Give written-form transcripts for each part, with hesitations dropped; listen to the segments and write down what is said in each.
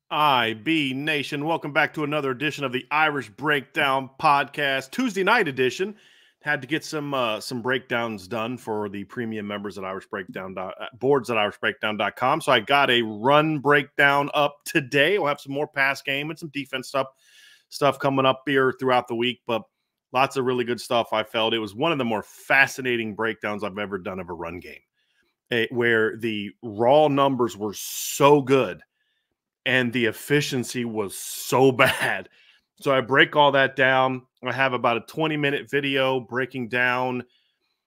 IB Nation, welcome back to another edition of the Irish Breakdown Podcast, Tuesday night edition. Had to get some breakdowns done for the premium members at Irish Breakdown boards at irishbreakdown.com. So I got a run breakdown up today. We'll have some more pass game and some defense stuff coming up here throughout the week, but lots of really good stuff. I felt it was one of the more fascinating breakdowns I've ever done of a run game, where the raw numbers were so good and the efficiency was so bad. So I break all that down. I have about a 20-minute video breaking down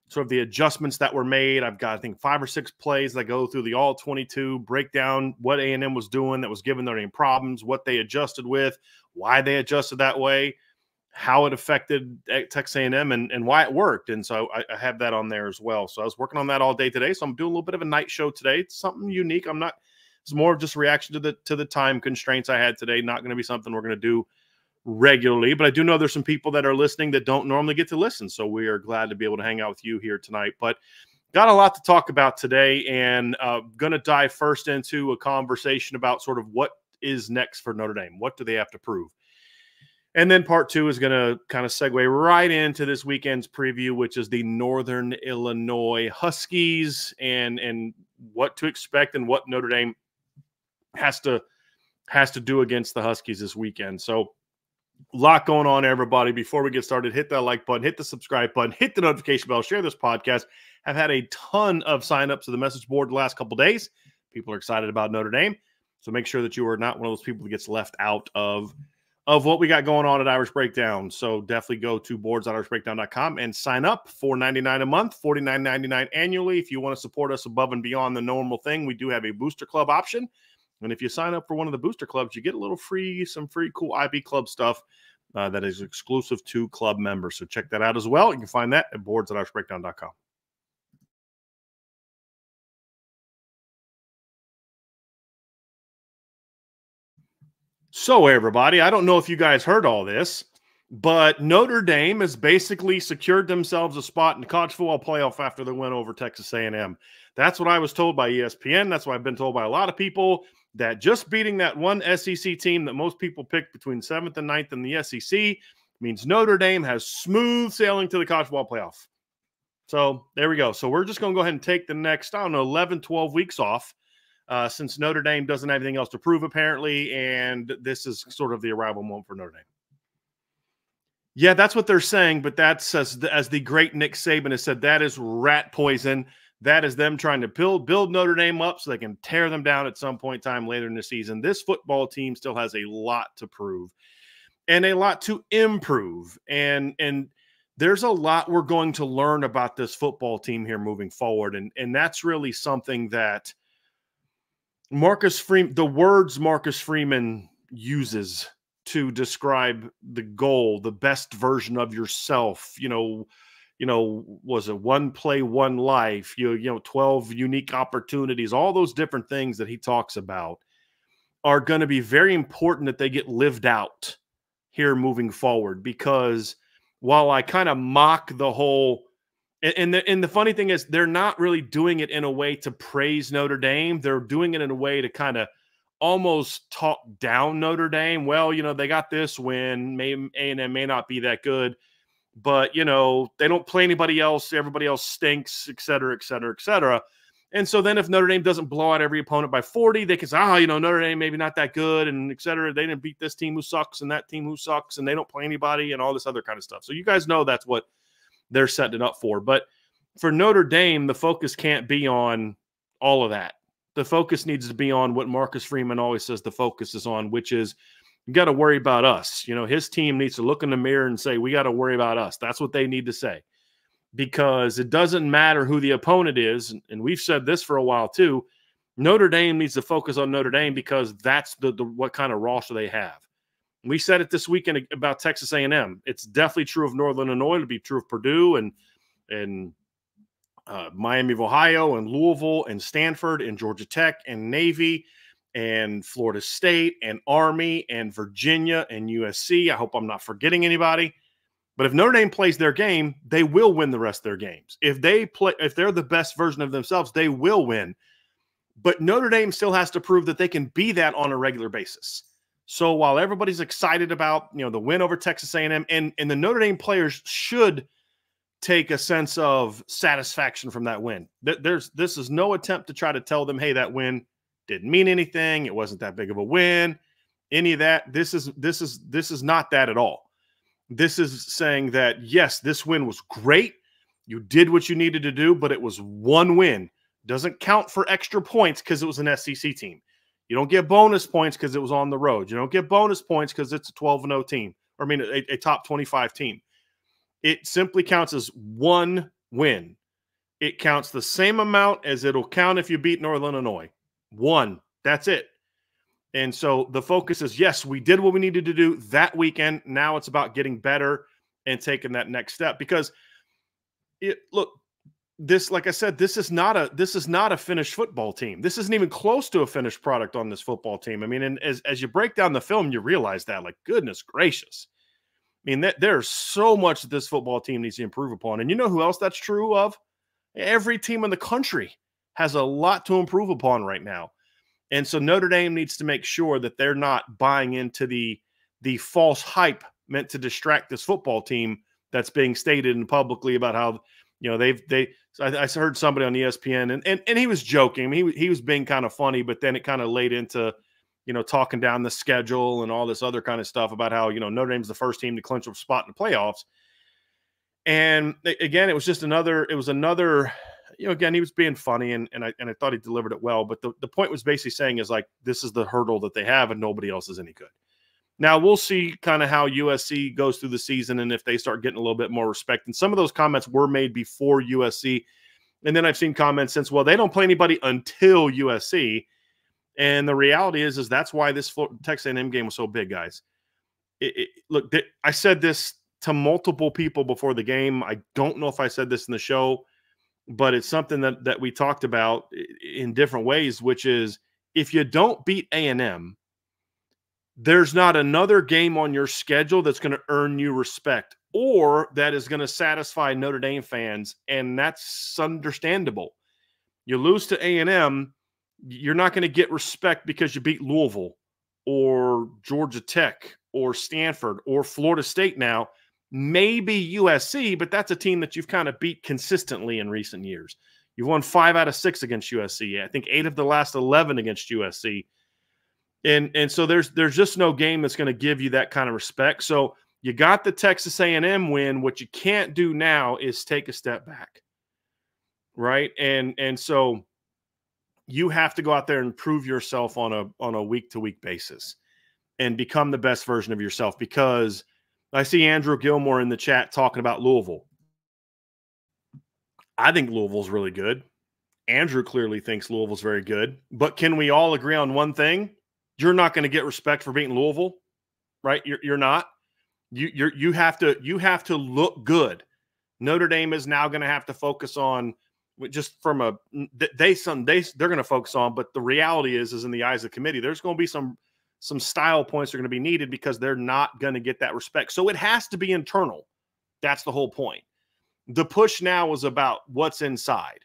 sort of the adjustments that were made. I've got, I think, 5 or 6 plays that go through the all 22, break down what A&M was doing that was giving them any problems, what they adjusted with, why they adjusted that way, how it affected Texas A&M, and why it worked. And so I have that on there as well. So I was working on that all day today. So I'm doing a little bit of a night show today. It's something unique. It's more of just a reaction to the time constraints I had today. Not going to be something we're going to do regularly, but I do know there's some people that are listening that don't normally get to listen. So we are glad to be able to hang out with you here tonight. But got a lot to talk about today, and going to dive first into a conversation about sort of what is next for Notre Dame. What do they have to prove? And then part 2 is going to kind of segue right into this weekend's preview, which is the Northern Illinois Huskies and what to expect and what Notre Dame has to do against the Huskies this weekend. So a lot going on, everybody. Before we get started, hit that like button, hit the subscribe button, hit the notification bell, share this podcast. I've had a ton of signups to the message board the last couple of days. People are excited about Notre Dame. So make sure that you are not one of those people that gets left out of what we got going on at Irish Breakdown. So definitely go to boards.irishbreakdown.com and sign up. $4.99 a month, $49.99 annually. If you want to support us above and beyond the normal thing, we do have a booster club option. And if you sign up for one of the booster clubs, you get a little some free cool IB club stuff that is exclusive to club members. So check that out as well. You can find that at boards.irishbreakdown.com. So everybody, I don't know if you guys heard all this, but Notre Dame has basically secured themselves a spot in the college football playoff after the win over Texas A&M. That's what I was told by ESPN. That's what I've been told by a lot of people, that just beating that one SEC team that most people picked between 7th and 9th in the SEC means Notre Dame has smooth sailing to the college football playoff. So there we go. So we're just going to go ahead and take the next, 11, 12 weeks off since Notre Dame doesn't have anything else to prove apparently, and this is sort of the arrival moment for Notre Dame. Yeah, that's what they're saying, but that's, as the great Nick Saban has said, that is rat poison. That is them trying to build Notre Dame up so they can tear them down at some point in time later in the season. This football team still has a lot to prove and a lot to improve. And there's a lot we're going to learn about this football team here moving forward. And that's really something that the words Marcus Freeman uses to describe the goal, the best version of yourself, was it one play, one life, 12 unique opportunities, all those different things that he talks about are going to be very important that they get lived out here moving forward. Because while I kind of mock the whole, and the funny thing is they're not really doing it in a way to praise Notre Dame. They're doing it in a way to kind of almost talk down Notre Dame. Well, they got this win. A&M may not be that good, but, they don't play anybody else. Everybody else stinks, et cetera, et cetera, et cetera. And so then if Notre Dame doesn't blow out every opponent by 40, they can say, Notre Dame maybe not that good, and et cetera. They didn't beat this team who sucks and that team who sucks, and they don't play anybody and all this other kind of stuff. So you guys know that's what they're setting it up for. But for Notre Dame, the focus can't be on all of that. The focus needs to be on what Marcus Freeman always says the focus is on, which is you got to worry about us. His team needs to look in the mirror and say, we got to worry about us. That's what they need to say, because it doesn't matter who the opponent is. And we've said this for a while too. Notre Dame needs to focus on Notre Dame because that's what kind of roster they have. We said it this weekend about Texas A&M. It's definitely true of Northern Illinois. It'll be true of Purdue and Miami of Ohio and Louisville and Stanford and Georgia Tech and Navy and Florida State and Army and Virginia and USC. I hope I'm not forgetting anybody. But if Notre Dame plays their game, they will win the rest of their games. If they're the best version of themselves, they will win. But Notre Dame still has to prove that they can be that on a regular basis. So while everybody's excited about, the win over Texas A&M, and the Notre Dame players should take a sense of satisfaction from that win. This is no attempt to try to tell them, hey, that win didn't mean anything. It wasn't that big of a win. Any of that. This is not that at all. This is saying that, yes, this win was great. You did what you needed to do, but it was one win. Doesn't count for extra points because it was an SEC team. You don't get bonus points because it was on the road. You don't get bonus points because it's a 12-0 team. Or, a top 25 team. It simply counts as one win. It counts the same amount as it'll count if you beat Northern Illinois. One. That's it. And so the focus is, yes, we did what we needed to do that weekend. Now it's about getting better and taking that next step. Because like I said, this is not a finished football team. This isn't even close to a finished product on this football team. And as you break down the film, you realize that, like, goodness gracious. There's so much that this football team needs to improve upon. And you know who else that's true of? Every team in the country has a lot to improve upon right now. And so Notre Dame needs to make sure that they're not buying into the false hype meant to distract this football team that's being stated and publicly about how, I heard somebody on ESPN and he was joking. He was being kind of funny, but then it kind of laid into, talking down the schedule and all this other kind of stuff about how, Notre Dame's the first team to clinch a spot in the playoffs. And again, it was another, again, he was being funny and I thought he delivered it well. But the point was basically saying is, like, this is the hurdle that they have and nobody else is any good. Now we'll see kind of how USC goes through the season and if they start getting a little bit more respect. And some of those comments were made before USC. And then I've seen comments since, well, they don't play anybody until USC. And the reality is that's why this Texas A&M game was so big, guys. Look, I said this to multiple people before the game. I don't know if I said this in the show, but it's something that we talked about in different ways, which is if you don't beat A&M, there's not another game on your schedule that's going to earn you respect or that is going to satisfy Notre Dame fans, and that's understandable. You lose to A&M, you're not going to get respect because you beat Louisville or Georgia Tech or Stanford or Florida State now. Maybe USC, but that's a team that you've kind of beat consistently in recent years. You've won 5 out of 6 against USC. I think 8 of the last 11 against USC. And so there's just no game that's going to give you that kind of respect. So you got the Texas A&M win. What you can't do now is take a step back, right? And so you have to go out there and prove yourself on a week-to-week basis and become the best version of yourself. Because I see Andrew Gilmore in the chat talking about Louisville. I think Louisville's really good. Andrew clearly thinks Louisville's very good. But can we all agree on one thing? You're not going to get respect for beating Louisville, right? You're not. You have to look good. Notre Dame is now going to have to focus on, just from a they're going to focus on, but the reality is in the eyes of the committee, there's going to be some style points that are going to be needed because they're not going to get that respect. So it has to be internal. That's the whole point. The push now is about what's inside,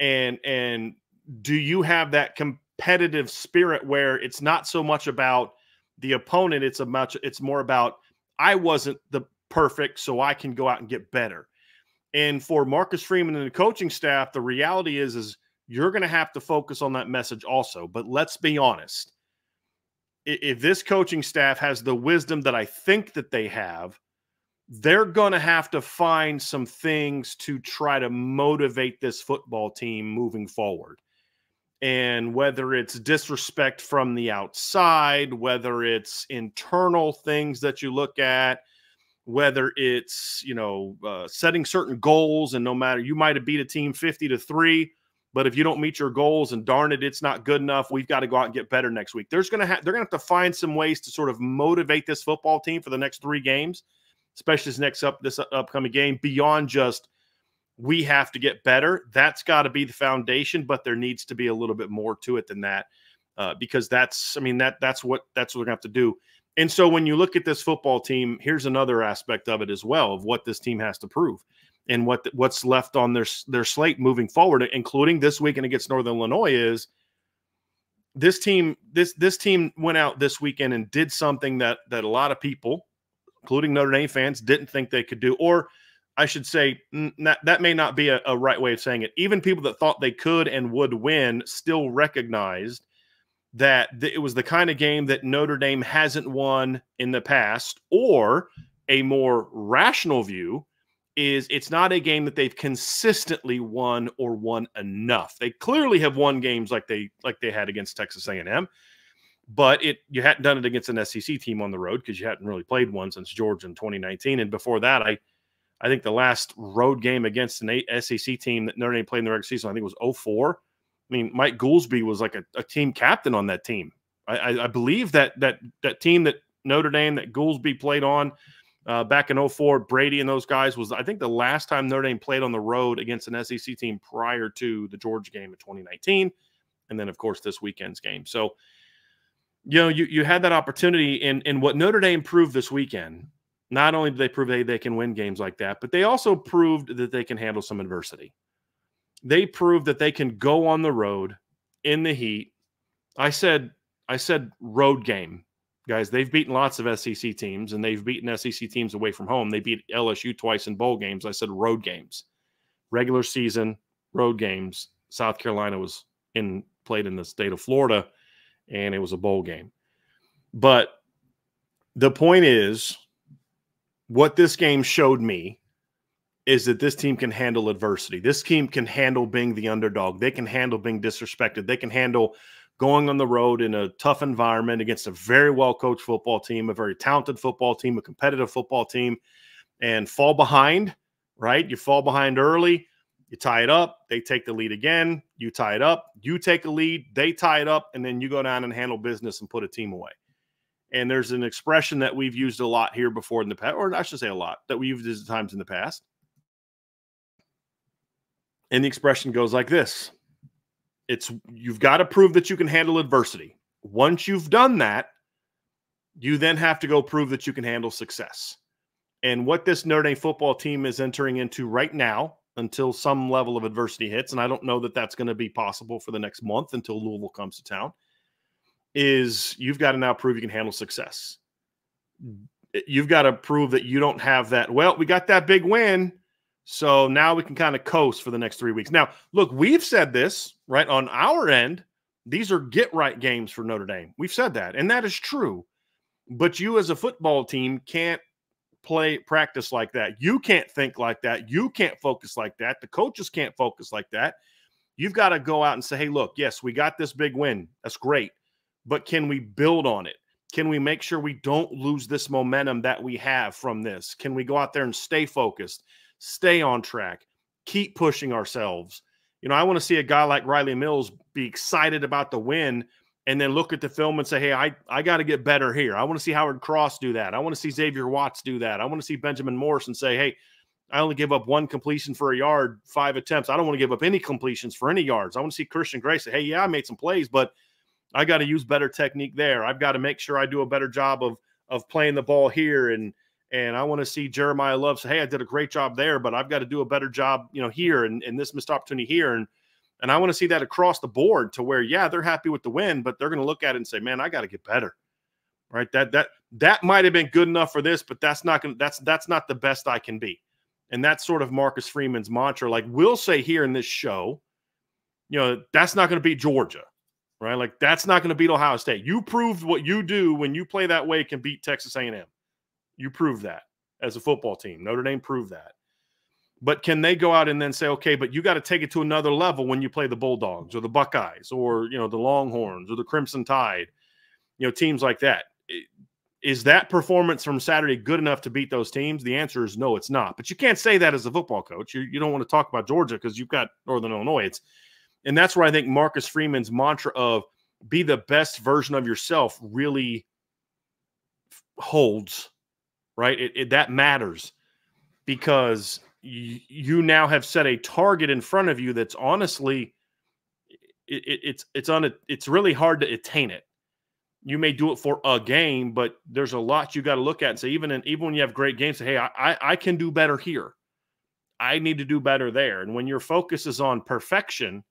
and do you have that competitive spirit where it's not so much about the opponent, it's more about, I wasn't the perfect, so I can go out and get better. And for Marcus Freeman and the coaching staff, the reality is you're going to have to focus on that message also. But let's be honest. If this coaching staff has the wisdom that I think that they have, they're going to have to find some things to try to motivate this football team moving forward. And whether it's disrespect from the outside, whether it's internal things that you look at, whether it's, setting certain goals, and no matter, you might have beat a team 50-3, But if you don't meet your goals and darn it, it's not good enough, we've got to go out and get better next week. They're going to have to find some ways to sort of motivate this football team for the next 3 games, especially this upcoming game, beyond just we have to get better. That's got to be the foundation, but there needs to be a little bit more to it than that, because that's what they're going to have to do. And so when you look at this football team, here's another aspect of it as well, of what this team has to prove and what's left on their slate moving forward, including this weekend against Northern Illinois. Is this team went out this weekend and did something that a lot of people, including Notre Dame fans, didn't think they could do. Or I should say, that may not be a right way of saying it. Even people that thought they could and would win still recognized that it was the kind of game that Notre Dame hasn't won in the past. Or a more rational view is it's not a game that they've consistently won or won enough. They clearly have won games like they had against Texas A&M, but you hadn't done it against an SEC team on the road because you hadn't really played one since Georgia in 2019. And before that, I think the last road game against an SEC team that Notre Dame played in the regular season, I think it was 2004. I mean, Mike Goolsby was like a team captain on that team. I believe that team that Notre Dame that Goolsby played on back in 2004, Brady and those guys, was, I think, the last time Notre Dame played on the road against an SEC team prior to the Georgia game in 2019. And then, of course, this weekend's game. So, you had that opportunity. And what Notre Dame proved this weekend, not only did they prove they can win games like that, but they also proved that they can handle some adversity. They proved that they can go on the road in the heat. I said road game. Guys, they've beaten lots of SEC teams, and they've beaten SEC teams away from home. They beat LSU twice in bowl games. I said road games. Regular season, road games. South Carolina played in the state of Florida, and it was a bowl game. But the point is, what this game showed me is that this team can handle adversity. This team can handle being the underdog. They can handle being disrespected. They can handle going on the road in a tough environment against a very well-coached football team, a very talented football team, a competitive football team, and fall behind, right? You fall behind early, you tie it up, they take the lead again, you tie it up, you take a lead, they tie it up, and then you go down and handle business and put a team away. And there's an expression that we've used a lot here before in the past, or I should say a lot, that we've used at times in the past. And the expression goes like this. You've got to prove that you can handle adversity. Once you've done that, you then have to go prove that you can handle success. And what this Notre Dame football team is entering into right now, until some level of adversity hits, and I don't know that that's going to be possible for the next month until Louisville comes to town, is you've got to now prove you can handle success. You've got to prove that you don't have that, well, we got that big win, so now we can kind of coast for the next 3 weeks. Now, look, we've said this, right, on our end, these are get-right games for Notre Dame. We've said that, and that is true. But you as a football team can't practice like that. You can't think like that. You can't focus like that. The coaches can't focus like that. You've got to go out and say, hey, look, yes, we got this big win. That's great. But can we build on it? Can we make sure we don't lose this momentum that we have from this? Can we go out there and stay focused, stay on track, keep pushing ourselves? I want to see a guy like Riley Mills be excited about the win and then look at the film and say, hey, I got to get better here. I want to see Howard Cross do that. I want to see Xavier Watts do that. I want to see Benjamin Morrison say, hey, I only give up 1 completion for a yard, 5 attempts. I don't want to give up any completions for any yards. I want to see Christian Gray say, hey, yeah, I made some plays, but I got to use better technique there. I've got to make sure I do a better job of playing the ball here. And I want to see Jeremiah Love say, hey, I did a great job there, but I've got to do a better job, here and this missed opportunity here. And I want to see that across the board to where, yeah, they're happy with the win, but they're going to look at it and say, man, I got to get better. Right? That might have been good enough for this, but that's not the best I can be. And that's sort of Marcus Freeman's mantra. Like we'll say here in this show, that's not going to beat Georgia. Right? Like that's not going to beat Ohio State. You proved what you do when you play that way can beat Texas A&M. You proved that as a football team. Notre Dame proved that. But can they go out and then say, okay, but you got to take it to another level when you play the Bulldogs or the Buckeyes or, the Longhorns or the Crimson Tide, teams like that. Is that performance from Saturday good enough to beat those teams? The answer is no, it's not. But you can't say that as a football coach. You don't want to talk about Georgia because you've got Northern Illinois. And that's where I think Marcus Freeman's mantra of be the best version of yourself really holds, right? That matters because you now have set a target in front of you that's honestly, it's really hard to attain it. You may do it for a game, but there's a lot you got to look at and say, even when you have great games, say, hey, I can do better here. I need to do better there. And when your focus is on perfection,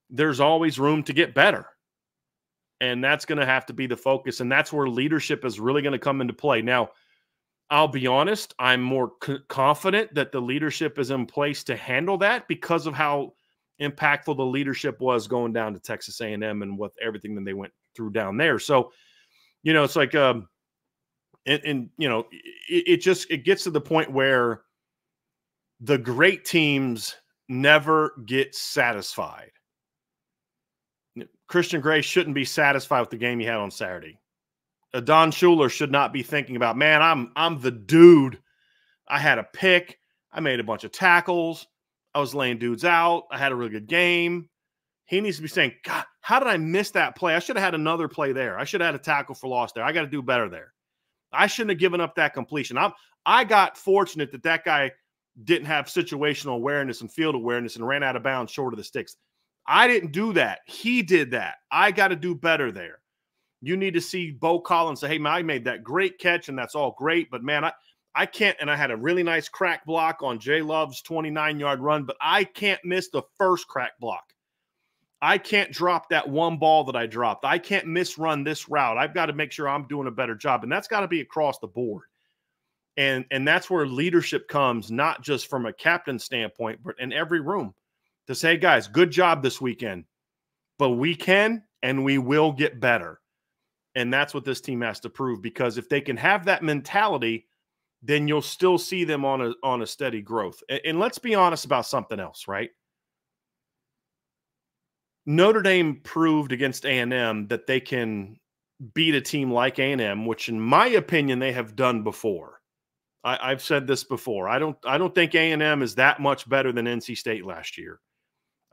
there's always room to get better. And that's going to have to be the focus. And that's where leadership is really going to come into play. Now, I'll be honest, I'm more confident that the leadership is in place to handle that because of how impactful the leadership was going down to Texas A&M and with everything that they went through down there. So, it's like, it gets to the point where the great teams never get satisfied. Christian Gray shouldn't be satisfied with the game he had on Saturday. Don Schuler should not be thinking about, man, I'm the dude. I had a pick. I made a bunch of tackles. I was laying dudes out. I had a really good game. He needs to be saying, God, how did I miss that play? I should have had another play there. I should have had a tackle for loss there. I got to do better there. I shouldn't have given up that completion. I got fortunate that guy didn't have situational awareness and field awareness and ran out of bounds short of the sticks. I didn't do that. He did that. I got to do better there. You need to see Bo Collins say, hey, man, I made that great catch, and that's all great, but, man, I can't – and I had a really nice crack block on Jay Love's 29-yard run, but I can't miss the first crack block. I can't drop that one ball that I dropped. I can't misrun this route. I've got to make sure I'm doing a better job, and that's got to be across the board. And that's where leadership comes, not just from a captain standpoint, but in every room to say, guys, good job this weekend, but we can and we will get better. And that's what this team has to prove, because if they can have that mentality, then you'll still see them on a steady growth. And let's be honest about something else, right? Notre Dame proved against A&M that they can beat a team like A&M, which in my opinion they have done before. I've said this before. I don't think A&M is that much better than NC State last year.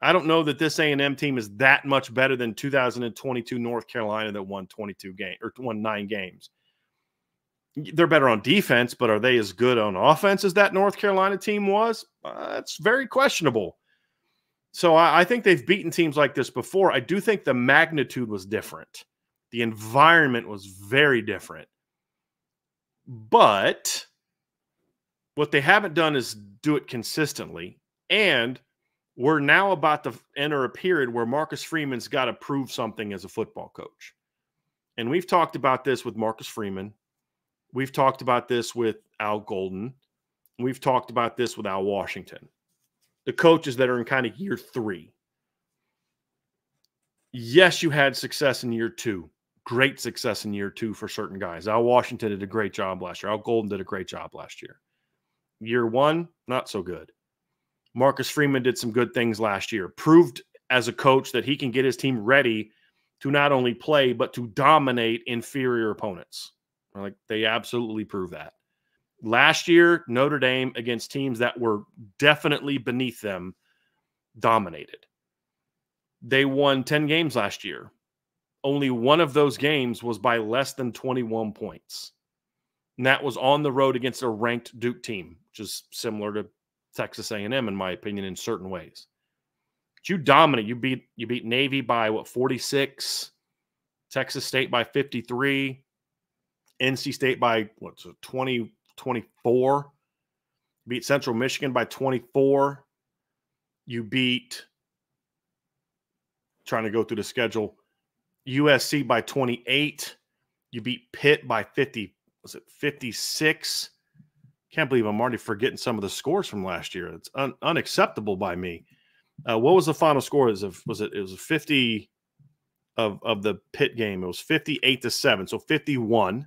I don't know that this A&M team is that much better than 2022 North Carolina that won 9 games. They're better on defense, but are they as good on offense as that North Carolina team was? It's very questionable. So I think they've beaten teams like this before. I do think the magnitude was different. The environment was very different. But what they haven't done is do it consistently. And we're now about to enter a period where Marcus Freeman's got to prove something as a football coach. And we've talked about this with Marcus Freeman. We've talked about this with Al Golden. We've talked about this with Al Washington. The coaches that are in kind of year 3. Yes, you had success in year 2. Great success in year 2 for certain guys. Al Washington did a great job last year. Al Golden did a great job last year. Year 1, not so good. Marcus Freeman did some good things last year. Proved as a coach that he can get his team ready to not only play, but to dominate inferior opponents. Like, they absolutely proved that. Last year, Notre Dame, against teams that were definitely beneath them, dominated. They won 10 games last year. Only one of those games was by less than 21 points. And that was on the road against a ranked Duke team, which is similar to Texas A&M, in my opinion, in certain ways. But you dominate. You beat Navy by, 46? Texas State by 53. NC State by, 20, 24. Beat Central Michigan by 24. You beat, trying to go through the schedule, USC by 28. You beat Pitt by 50. Was it 56? Can't believe I'm already forgetting some of the scores from last year. It's unacceptable by me. What was the final score? It was 50 of the Pitt game. It was 58-7. So 51.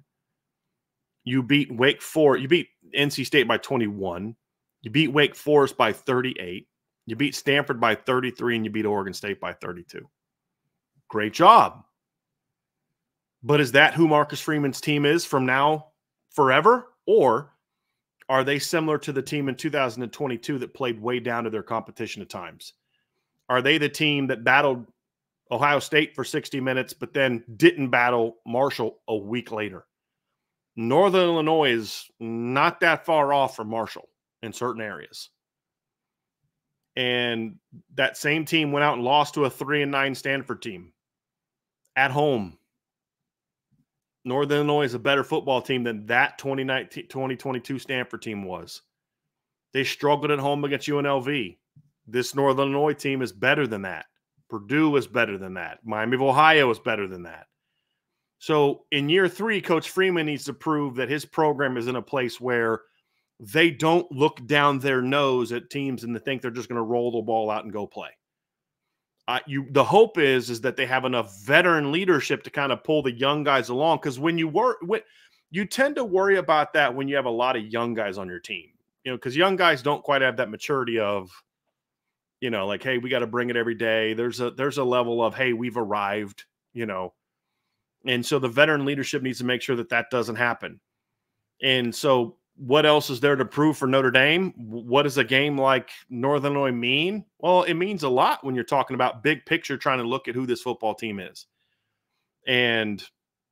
You beat Wake Forest. You beat NC State by 21. You beat Wake Forest by 38. You beat Stanford by 33, and you beat Oregon State by 32. Great job. But is that who Marcus Freeman's team is from now forever? Or are they similar to the team in 2022 that played way down to their competition at times? Are they the team that battled Ohio State for 60 minutes, but then didn't battle Marshall a week later? Northern Illinois is not that far off from Marshall in certain areas. And that same team went out and lost to a 3-9 Stanford team at home. Northern Illinois is a better football team than that 2022 Stanford team was. They struggled at home against UNLV. This Northern Illinois team is better than that. Purdue is better than that. Miami of Ohio is better than that. So in year 3, Coach Freeman needs to prove that his program is in a place where they don't look down their nose at teams and think they're just going to roll the ball out and go play. The hope is that they have enough veteran leadership to kind of pull the young guys along, because you tend to worry about that when you have a lot of young guys on your team, because young guys don't quite have that maturity of, like, hey, we got to bring it every day. There's a level of, hey, we've arrived, and so the veteran leadership needs to make sure that doesn't happen. And so what else is there to prove for Notre Dame? What does a game like Northern Illinois mean? Well, it means a lot when you're talking about big picture, trying to look at who this football team is. And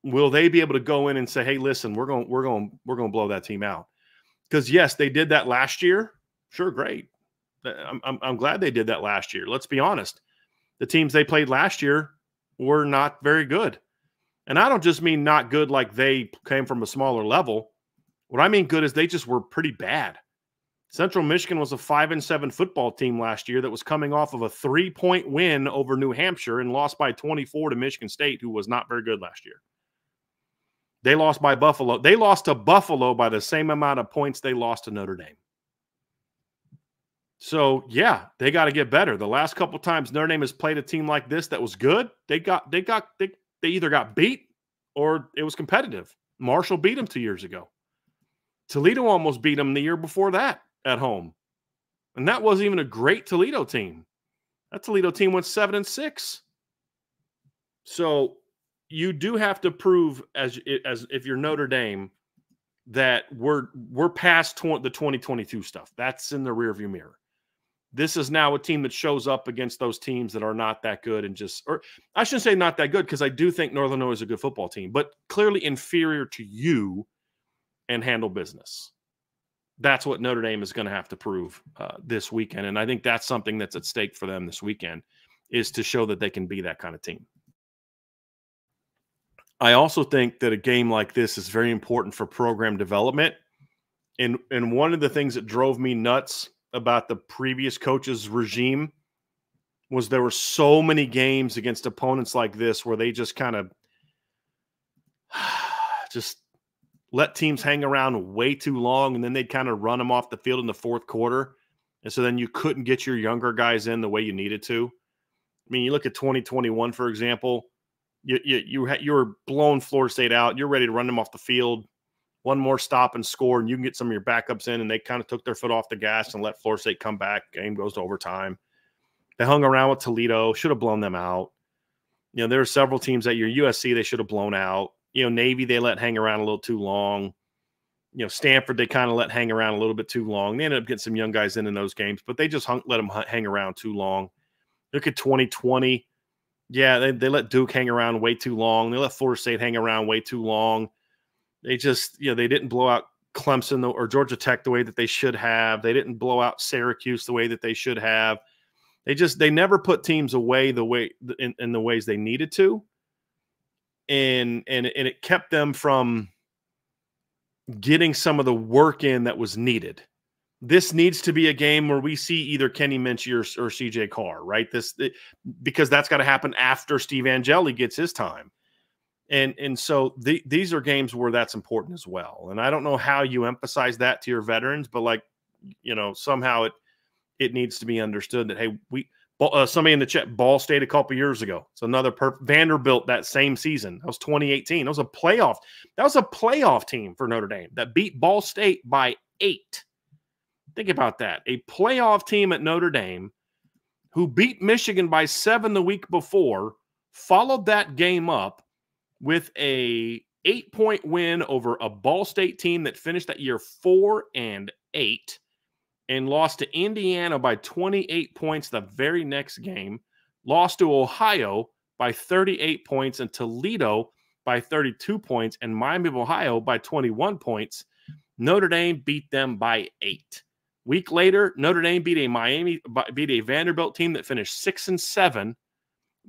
will they be able to go in and say, hey, listen, we're going to blow that team out? Because yes, they did that last year. Sure, great. I'm glad they did that last year. Let's be honest. The teams they played last year were not very good. And I don't just mean not good like they came from a smaller level. What I mean good is they just were pretty bad. Central Michigan was a 5-7 football team last year that was coming off of a 3-point win over New Hampshire and lost by 24 to Michigan State, who was not very good last year. They lost by Buffalo. They lost to Buffalo by the same amount of points they lost to Notre Dame. So, yeah, they got to get better. The last couple times Notre Dame has played a team like this that was good, they either got beat or it was competitive. Marshall beat them 2 years ago. Toledo almost beat them the year before that at home. And that wasn't even a great Toledo team. That Toledo team went 7-6. So you do have to prove, as if you're Notre Dame, that we're past the 2022 stuff. That's in the rearview mirror. This is now a team that shows up against those teams that are not that good or I shouldn't say not that good, because I do think Northern Illinois is a good football team, but clearly inferior to you and handle business. That's what Notre Dame is going to have to prove this weekend. And I think that's something that's at stake for them this weekend, is to show that they can be that kind of team. I also think that a game like this is very important for program development. And one of the things that drove me nuts about the previous coach's regime was there were so many games against opponents like this where they just kind of just let teams hang around way too long, and then they'd kind of run them off the field in the fourth quarter. And so then you couldn't get your younger guys in the way you needed to. I mean, you look at 2021, for example, you were blowing Florida State out. You're ready to run them off the field. One more stop and score, and you can get some of your backups in, and they kind of took their foot off the gas and let Florida State come back. Game goes to overtime. They hung around with Toledo, should have blown them out. There were several teams that year. USC, they should have blown out. Navy, they let hang around a little too long. Stanford, they kind of let hang around a little bit too long. They ended up getting some young guys in those games, but they just let them hang around too long. Look at 2020. Yeah, they let Duke hang around way too long. They let Florida State hang around way too long. They just, they didn't blow out Clemson or Georgia Tech the way that they should have. They didn't blow out Syracuse the way that they should have. They never put teams away in the ways they needed to. And it kept them from getting some of the work in that was needed. This needs to be a game where we see either Kenny Minchie or CJ Carr, right? Because that's got to happen after Steve Angeli gets his time. And so these are games where that's important as well. And I don't know how you emphasize that to your veterans, but somehow it needs to be understood that, hey, somebody in the chat, Ball State a couple years ago. It's another Vanderbilt that same season. That was 2018. That was a playoff. That was a playoff team for Notre Dame that beat Ball State by 8. Think about that. A playoff team at Notre Dame who beat Michigan by 7 the week before, followed that game up with a 8-point win over a Ball State team that finished that year 4-8. and lost to Indiana by 28 points the very next game, lost to Ohio by 38 points, and Toledo by 32 points, and Miami of Ohio by 21 points. Notre Dame beat them by 8. Week later, Notre Dame beat a Vanderbilt team that finished 6-7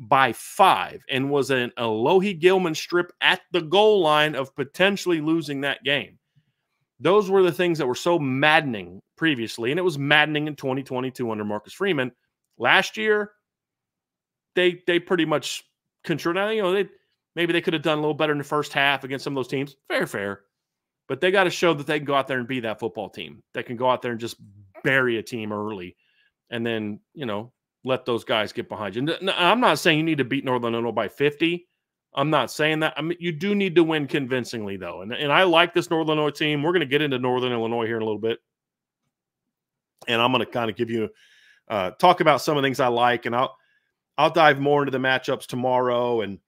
by 5 and was an Alohi Gilman strip at the goal line of potentially losing that game. Those were the things that were so maddening previously, and it was maddening in 2022 under Marcus Freeman. Last year, they pretty much controlled. Maybe they could have done a little better in the first half against some of those teams. Fair. But they got to show that they can go out there and be that football team. They can go out there and just bury a team early and then, let those guys get behind you. No, I'm not saying you need to beat Northern Illinois by 50. I'm not saying that. I mean, you do need to win convincingly, though. And I like this Northern Illinois team. We're going to get into Northern Illinois here in a little bit. And I'm going to kind of give you talk about some of the things I like. And I'll dive more into the matchups tomorrow and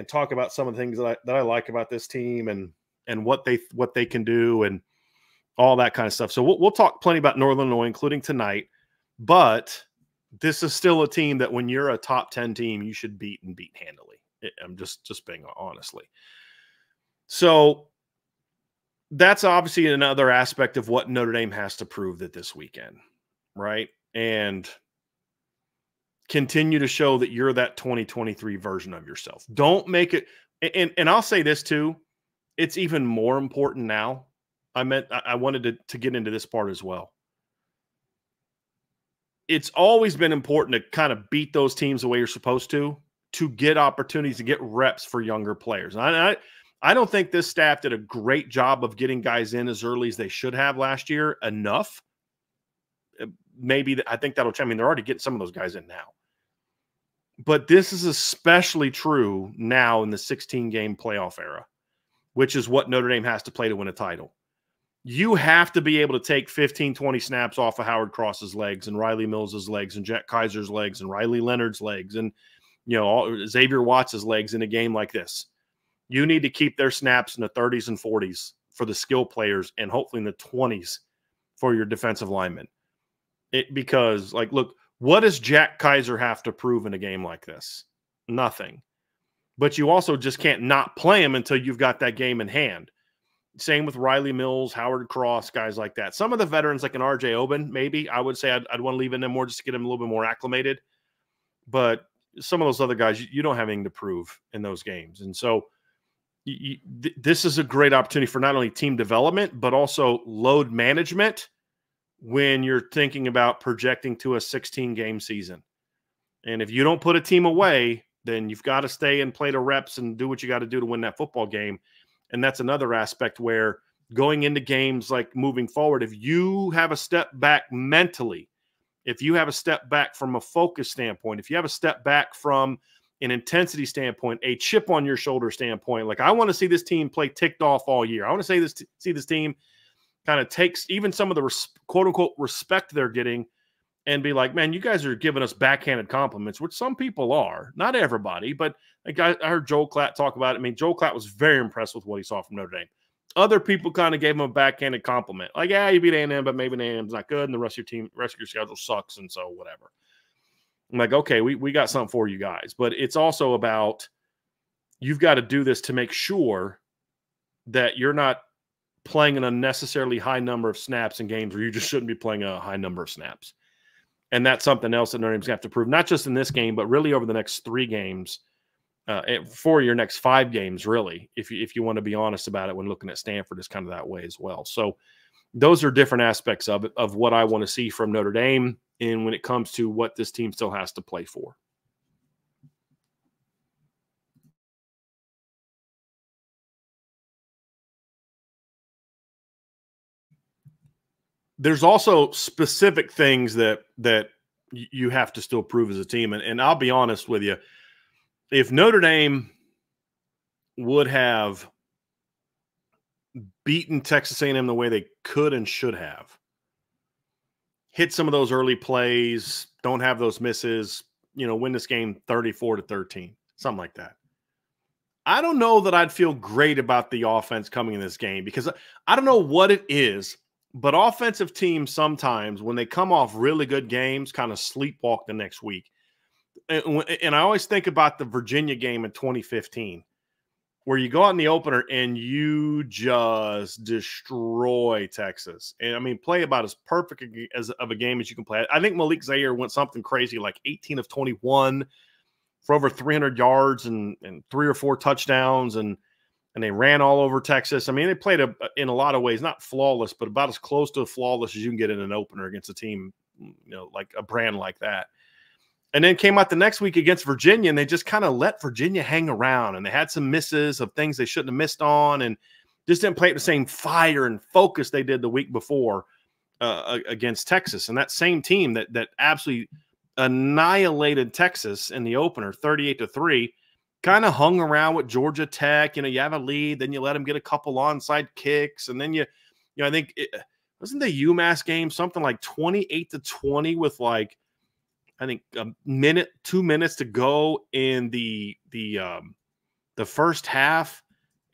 talk about some of the things that I like about this team and what they can do and all that kind of stuff. So we'll talk plenty about Northern Illinois, including tonight. But this is still a team that when you're a top 10 team, you should beat handily. I'm just being honestly. So that's obviously another aspect of what Notre Dame has to prove this weekend, right? And continue to show that you're that 2023 version of yourself. Don't make it. And I'll say this too. It's even more important now. I wanted to get into this part as well. It's always been important to kind of beat those teams the way you're supposed to get opportunities to get reps for younger players. And I don't think this staff did a great job of getting guys in as early as they should have last year enough. Maybe I think that'll change. I mean, they're already getting some of those guys in now. But this is especially true now in the 16-game playoff era, which is what Notre Dame has to play to win a title. You have to be able to take 15, 20 snaps off of Howard Cross's legs and Riley Mills's legs and Jack Kaiser's legs and Riley Leonard's legs and, Xavier Watts' legs in a game like this. You need to keep their snaps in the 30s and 40s for the skill players and hopefully in the 20s for your defensive linemen. Because, look, what does Jack Kaiser have to prove in a game like this? Nothing. But you also just can't not play him until you've got that game in hand. Same with Riley Mills, Howard Cross, guys like that. Some of the veterans, like an R.J. Oben, maybe, I would say I'd want to leave in them more just to get him a little bit more acclimated. But some of those other guys, you don't have anything to prove in those games. And so this is a great opportunity for not only team development, but also load management when you're thinking about projecting to a 16-game season. And if you don't put a team away, then you've got to stay and play the reps and do what you got to do to win that football game. And that's another aspect where going into games, like moving forward, if you have a step back mentally, if you have a step back from a focus standpoint, if you have a step back from an intensity standpoint, a chip on your shoulder standpoint, like I want to see this team play ticked off all year. I want to see this team kind of takes even some of the quote unquote respect they're getting and be like, man, you guys are giving us backhanded compliments, which some people are, not everybody, but I heard Joel Klatt talk about it. I mean, Joel Klatt was very impressed with what he saw from Notre Dame. Other people kind of gave him a backhanded compliment. Like, yeah, you beat A&M, but maybe A&M's not good, and the rest of your schedule sucks, and so whatever. I'm like, okay, we got something for you guys. But it's also about you've got to do this to make sure that you're not playing an unnecessarily high number of snaps in games where you just shouldn't be playing a high number of snaps. And that's something else that Notre Dame's going to have to prove, not just in this game, but really over the next 3 games, for your next 5 games, really, if you want to be honest about it when looking at Stanford is kind of that way as well. So those are different aspects of it, of what I want to see from Notre Dame and when it comes to what this team still has to play for. There's also specific things that you have to still prove as a team. And I'll be honest with you, if Notre Dame would have beaten Texas A&M the way they could and should have, hit some of those early plays, don't have those misses, win this game 34-13, something like that. I don't know that I'd feel great about the offense coming in this game because I don't know what it is, But offensive teams sometimes, when they come off really good games, kind of sleepwalk the next week. And I always think about the Virginia game in 2015, where you go out in the opener and you just destroy Texas. And, I mean, play about as perfect of a game as you can play. I think Malik Zaire went something crazy like 18 of 21 for over 300 yards and 3 or 4 touchdowns, and they ran all over Texas. I mean, they played in a lot of ways, not flawless, but about as close to flawless as you can get in an opener against a team, like a brand like that. And then came out the next week against Virginia, and they just kind of let Virginia hang around, and they had some misses of things they shouldn't have missed on, and just didn't play at the same fire and focus they did the week before against Texas. And that same team that absolutely annihilated Texas in the opener, 38-3, kind of hung around with Georgia Tech. You have a lead, then you let them get a couple onside kicks, and then I think wasn't the UMass game something like 28-20 with like I think a minute, 2 minutes to go in the first half.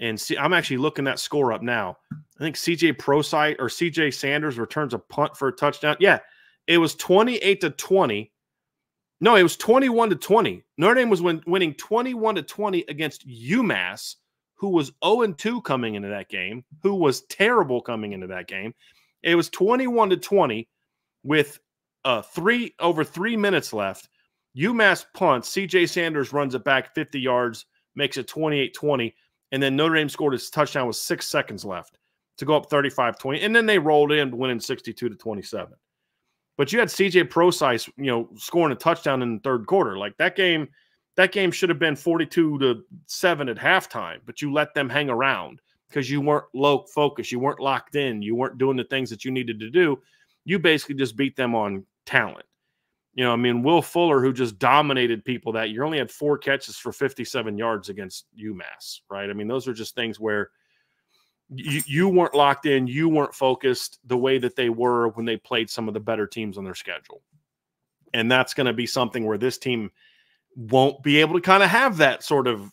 And see, I'm actually looking that score up now. I think CJ Sanders returns a punt for a touchdown. Yeah, it was 28-20. No, it was 21-20. Notre Dame was winning 21-20 against UMass, who was 0-2 coming into that game, who was terrible coming into that game. It was 21-20 with over 3 minutes left. UMass punts. CJ Sanders runs it back 50 yards, makes it 28-20, and then Notre Dame scored his touchdown with 6 seconds left to go up 35-20, and then they rolled in, winning 62-27. But you had CJ Prosise, scoring a touchdown in the third quarter. Like that game should have been 42-7 at halftime, but you let them hang around because you weren't low focus, you weren't locked in, you weren't doing the things that you needed to do. You basically just beat them on talent. Will Fuller, who just dominated people that year, only had 4 catches for 57 yards against UMass, right? I mean, those are just things where you weren't locked in, you weren't focused the way that they were when they played some of the better teams on their schedule. And that's going to be something where this team won't be able to kind of have that sort of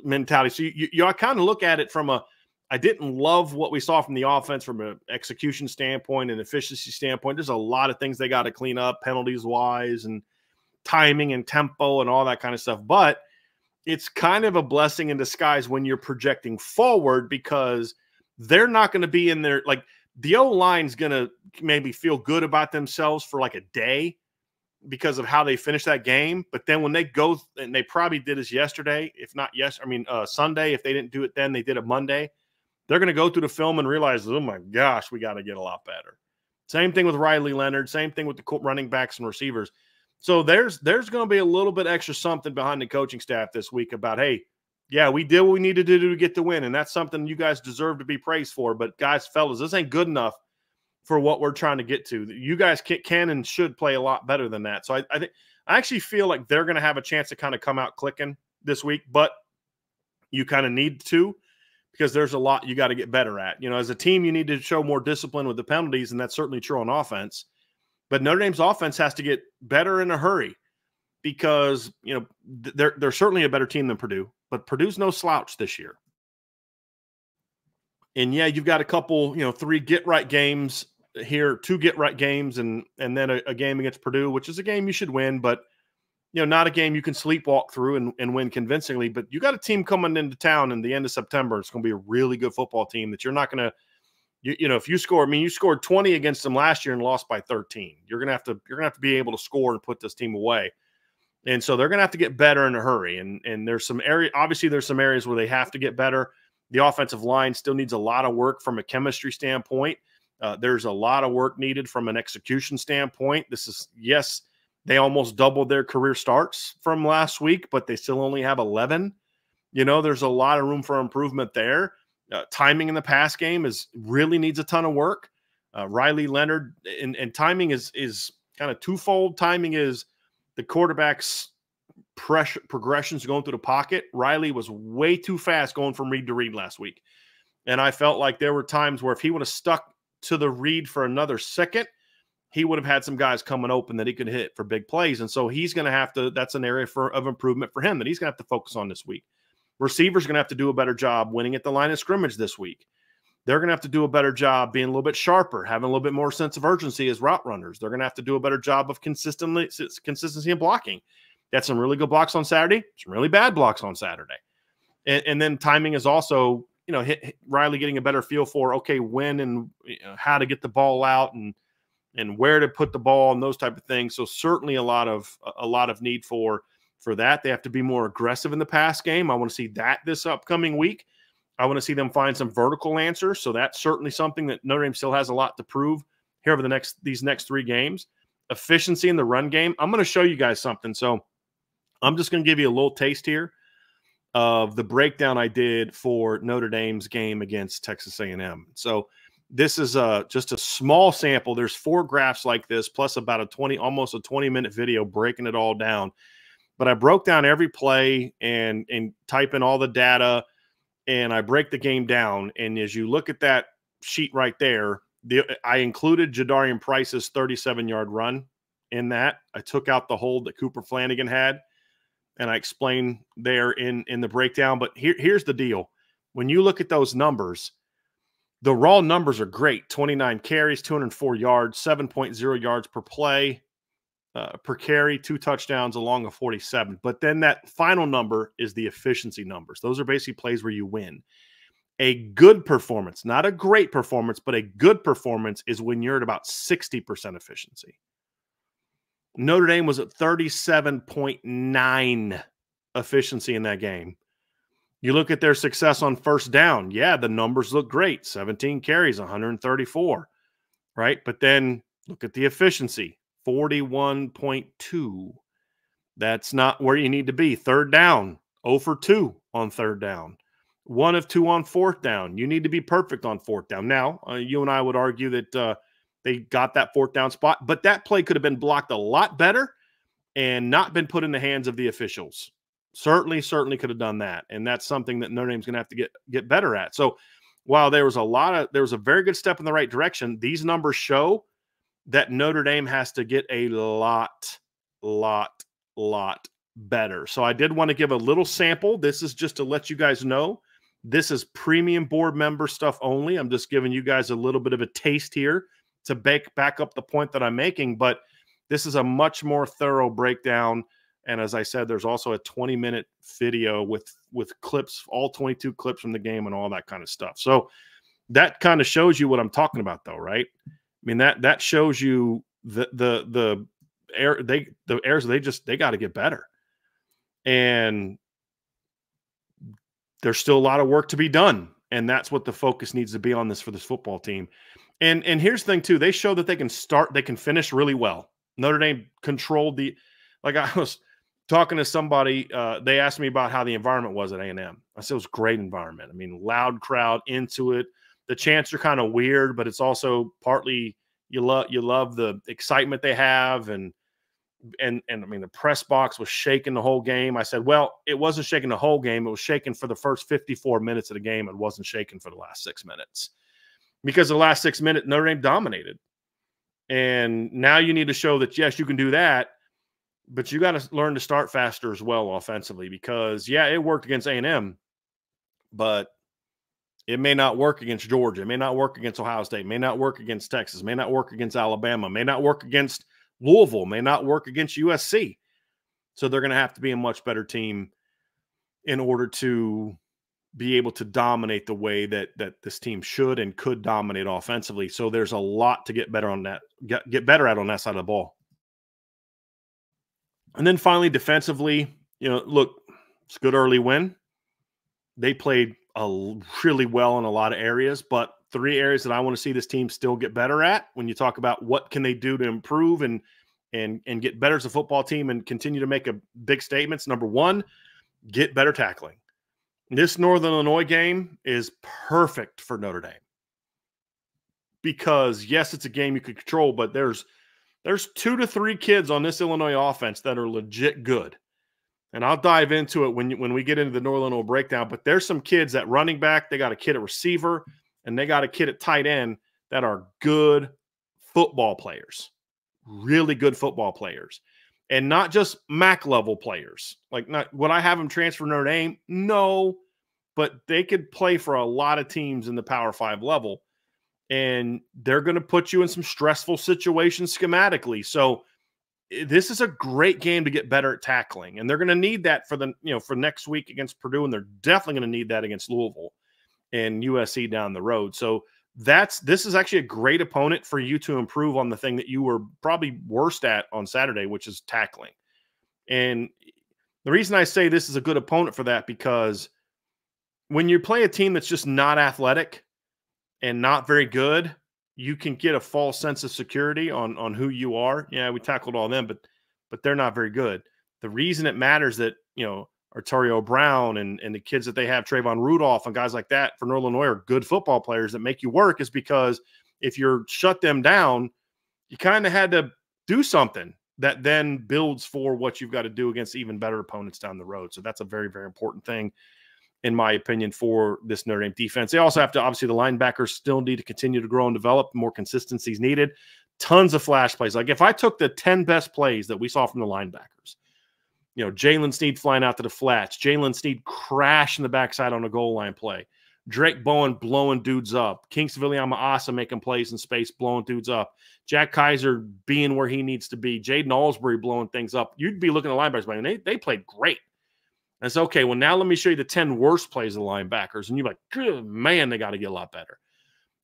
mentality. So you kind of look at it from I didn't love what we saw from the offense from an execution standpoint and efficiency standpoint. There's a lot of things they got to clean up, penalties wise and timing and tempo and all that kind of stuff. But it's kind of a blessing in disguise when you're projecting forward, because they're not going to be in there. Like the O-line's going to maybe feel good about themselves for like a day because of how they finished that game. But then when they go, and they probably did this yesterday, if not Sunday, if they didn't do it then, they did it Monday. They're going to go through the film and realize, oh my gosh, we got to get a lot better. Same thing with Riley Leonard. Same thing with the running backs and receivers. So there's going to be a little bit extra something behind the coaching staff this week about, hey, yeah, we did what we needed to do to get the win, and that's something you guys deserve to be praised for. But guys, fellas, this ain't good enough for what we're trying to get to. You guys can and should play a lot better than that. So I actually feel like they're going to have a chance to kind of come out clicking this week, but you kind of need to, because there's a lot you got to get better at. As a team, you need to show more discipline with the penalties, and that's certainly true on offense. But Notre Dame's offense has to get better in a hurry, because, they're certainly a better team than Purdue, but Purdue's no slouch this year. And yeah, you've got a couple, 3 get-right games here, 2 get-right games, and then a game against Purdue, which is a game you should win, but, not a game you can sleepwalk through and win convincingly. But you got a team coming into town in the end of September. It's going to be a really good football team that you're not going to, if you score, you scored 20 against them last year and lost by 13. You're going to have to be able to score and put this team away. And so they're going to have to get better in a hurry. And there's some areas where they have to get better. The offensive line still needs a lot of work from a chemistry standpoint. There's a lot of work needed from an execution standpoint. Yes, they almost doubled their career starts from last week, but they still only have 11. There's a lot of room for improvement there. Timing in the pass game really needs a ton of work. Riley Leonard, and timing is kind of twofold. Timing is the quarterback's progressions going through the pocket. Riley was way too fast going from read to read last week. And I felt like there were times where if he would have stuck to the read for another second, he would have had some guys coming open that he could hit for big plays. And so he's going to have to – that's an area of improvement for him that he's going to have to focus on this week. Receivers are going to have to do a better job winning at the line of scrimmage this week. They're going to have to do a better job being a little bit sharper, having a little bit more sense of urgency as route runners. They're going to have to do a better job of consistency in blocking. They had some really good blocks on Saturday, some really bad blocks on Saturday. And then timing is also, Riley getting a better feel for, okay, when and how to get the ball out and where to put the ball and those type of things. So certainly a lot of need for that. They have to be more aggressive in the pass game. I want to see that this upcoming week. I want to see them find some vertical answers. So that's certainly something that Notre Dame still has a lot to prove here over these next 3 games. Efficiency in the run game. I'm going to show you guys something. So I'm just going to give you a little taste here of the breakdown I did for Notre Dame's game against Texas A&M. So this is just a small sample. There's 4 graphs like this, plus about almost a 20-minute video breaking it all down. But I broke down every play and type in all the data, and I break the game down. And as you look at that sheet right there, I included Jadarian Price's 37-yard run in that. I took out the hold that Cooper Flanagan had, and I explained there in the breakdown. But here's the deal. When you look at those numbers, the raw numbers are great. 29 carries, 204 yards, 7.0 yards per play, per carry, 2 touchdowns along a 47. But then that final number is the efficiency numbers. Those are basically plays where you win. A good performance, not a great performance, but a good performance is when you're at about 60% efficiency. Notre Dame was at 37.9 efficiency in that game. You look at their success on first down. Yeah, the numbers look great. 17 carries, 134, right? But then look at the efficiency, 41.2. That's not where you need to be. Third down, 0 for 2 on third down. 1 of 2 on fourth down. You need to be perfect on fourth down. Now, you and I would argue that they got that fourth down spot, but that play could have been blocked a lot better and not been put in the hands of the officials. Certainly could have done that. And that's something that Notre Dame's going to have to get better at. So while there was a very good step in the right direction, these numbers show that Notre Dame has to get a lot better. So I did want to give a little sample. This is just to let you guys know. This is premium board member stuff only. I'm just giving you guys a little bit of a taste here to back up the point that I'm making. But this is a much more thorough breakdown. And as I said, there's also a 20-minute video with clips, all 22 clips from the game and all that kind of stuff. So that kind of shows you what I'm talking about, though, right? I mean, that shows you the errors they got to get better. And there's still a lot of work to be done. And that's what the focus needs to be on for this football team. And here's the thing, too. They show that they can finish really well. Notre Dame controlled like I was talking to somebody, they asked me about how the environment was at A&M. I said it was a great environment. I mean, loud crowd, into it. The chants are kind of weird, but it's also partly you love the excitement they have, and I mean the press box was shaking the whole game. I said, well, it wasn't shaking the whole game. It was shaking for the first 54 minutes of the game. It wasn't shaking for the last 6 minutes, because the last 6 minutes Notre Dame dominated. And now you need to show that, yes, you can do that, but you got to learn to start faster as well offensively, because, yeah, it worked against A&M, but it may not work against Georgia. It may not work against Ohio State. It may not work against Texas. It may not work against Alabama. It may not work against Louisville. It may not work against USC. So they're going to have to be a much better team in order to be able to dominate the way that this team should and could dominate offensively. So there's a lot to get better on that, get better at on that side of the ball. And then finally, defensively, look, it's a good early win. They played really well in a lot of areas, but 3 areas that I want to see this team still get better at when you talk about what can they do to improve and get better as a football team and continue to make big statements. Number 1, get better tackling. This Northern Illinois game is perfect for Notre Dame because, yes, it's a game you could control, but there's 2 to 3 kids on this Illinois offense that are legit good. And I'll dive into it when we get into the Northern Illinois breakdown. But there's some kids at running back, they got a kid at receiver, and they got a kid at tight end that are good football players, really good football players. And not just MAC level players. Like, not would I have them transfer Notre Dame? No. but they could play for a lot of teams in the Power 5 level, and they're going to put you in some stressful situations schematically. So this is a great game to get better at tackling, and they're going to need that for next week against Purdue, and they're definitely going to need that against Louisville and USC down the road. So this is actually a great opponent for you to improve on the thing that you were probably worst at on Saturday, which is tackling. And the reason I say this is a good opponent for that, because when you play a team that's just not athletic and not very good, you can get a false sense of security on who you are. Yeah, we tackled all them, but they're not very good. The reason it matters that, Arturio Brown and the kids that they have, Trayvon Rudolph and guys like that for Northern Illinois, are good football players that make you work, is because if you're shut them down, you kind of had to do something that then builds for what you've got to do against even better opponents down the road. So that's a very, very important thing, in my opinion, for this Notre Dame defense. They also have to, obviously, the linebackers still need to continue to grow and develop. More consistency is needed. Tons of flash plays. Like if I took the 10 best plays that we saw from the linebackers, Jalen Sneed flying out to the flats, Jalen Sneed crashing the backside on a goal line play, Drake Bowen blowing dudes up, Kingston Viliama-Asa making plays in space, blowing dudes up, Jack Kaiser being where he needs to be, Jaden Alsbury blowing things up. You'd be looking at linebackers, and they played great. And it's okay. Well, now let me show you the 10 worst plays of the linebackers. And you're like, good man, they got to get a lot better.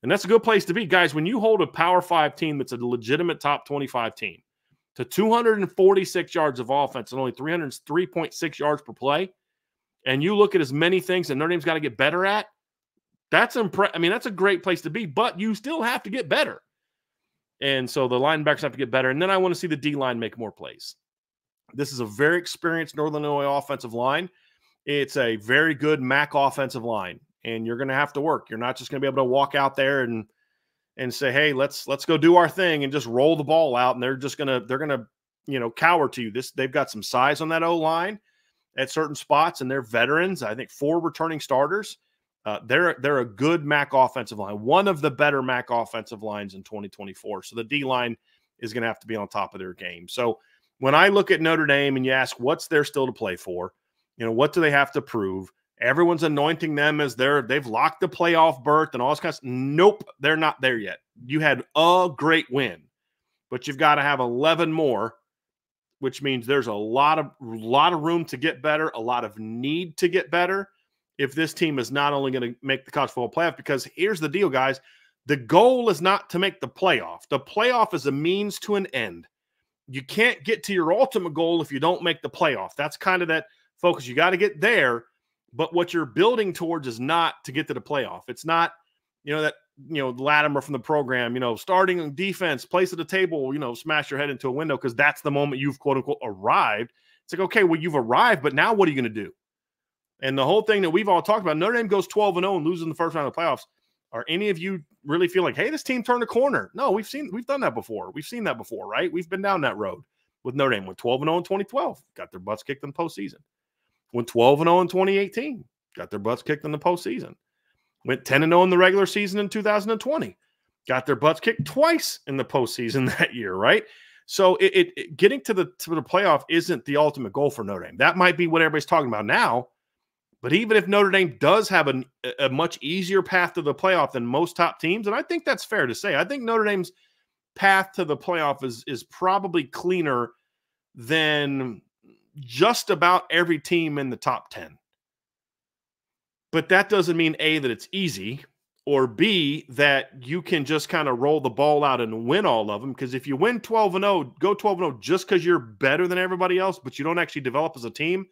And that's a good place to be. Guys, when you hold a Power 5 team that's a legitimate top 25 team to 246 yards of offense and only 303.6 yards per play, and you look at as many things that Notre Dame's got to get better at, that's a great place to be, but you still have to get better. And so the linebackers have to get better. And then I want to see the D-line make more plays. This is a very experienced Northern Illinois offensive line. It's a very good MAC offensive line, and you're going to have to work. You're not just going to be able to walk out there and say, hey, let's go do our thing and just roll the ball out, and they're going to cower to you. They've got some size on that O-line at certain spots, and they're veterans. I think 4 returning starters. They're a good MAC offensive line, one of the better MAC offensive lines in 2024. So the D-line is going to have to be on top of their game. So when I look at Notre Dame and you ask what's there still to play for, what do they have to prove? Everyone's anointing them as they've locked the playoff berth and all this kind of stuff. Nope, they're not there yet. You had a great win, but you've got to have 11 more, which means there's a lot of room to get better, a lot of need to get better if this team is not only going to make the college football playoff. Because here's the deal, guys. The goal is not to make the playoff. The playoff is a means to an end. You can't get to your ultimate goal if you don't make the playoff. That's kind of that focus. You got to get there, but what you're building towards is not to get to the playoff. It's not, Latimer from the program, starting on defense, place at the table, smash your head into a window because that's the moment you've, quote unquote, arrived. It's like, okay, well, you've arrived, but now what are you going to do? And the whole thing that we've all talked about, Notre Dame goes 12-0 and loses in the first round of the playoffs. Are any of you really feel like, hey, this team turned a corner? No, we've done that before. We've seen that before, right? We've been down that road with Notre Dame. Went 12-0 in 2012, got their butts kicked in the postseason. Went 12-0 in 2018, got their butts kicked in the postseason. Went 10-0 in the regular season in 2020, got their butts kicked twice in the postseason that year, right? So getting to the playoff isn't the ultimate goal for Notre Dame. That might be what everybody's talking about now. But even if Notre Dame does have a much easier path to the playoff than most top teams, and I think that's fair to say, I think Notre Dame's path to the playoff is probably cleaner than just about every team in the top 10. But that doesn't mean, A, that it's easy, or B, that you can just kind of roll the ball out and win all of them. Because if you win 12-0, go 12-0 just because you're better than everybody else, but you don't actually develop as a team,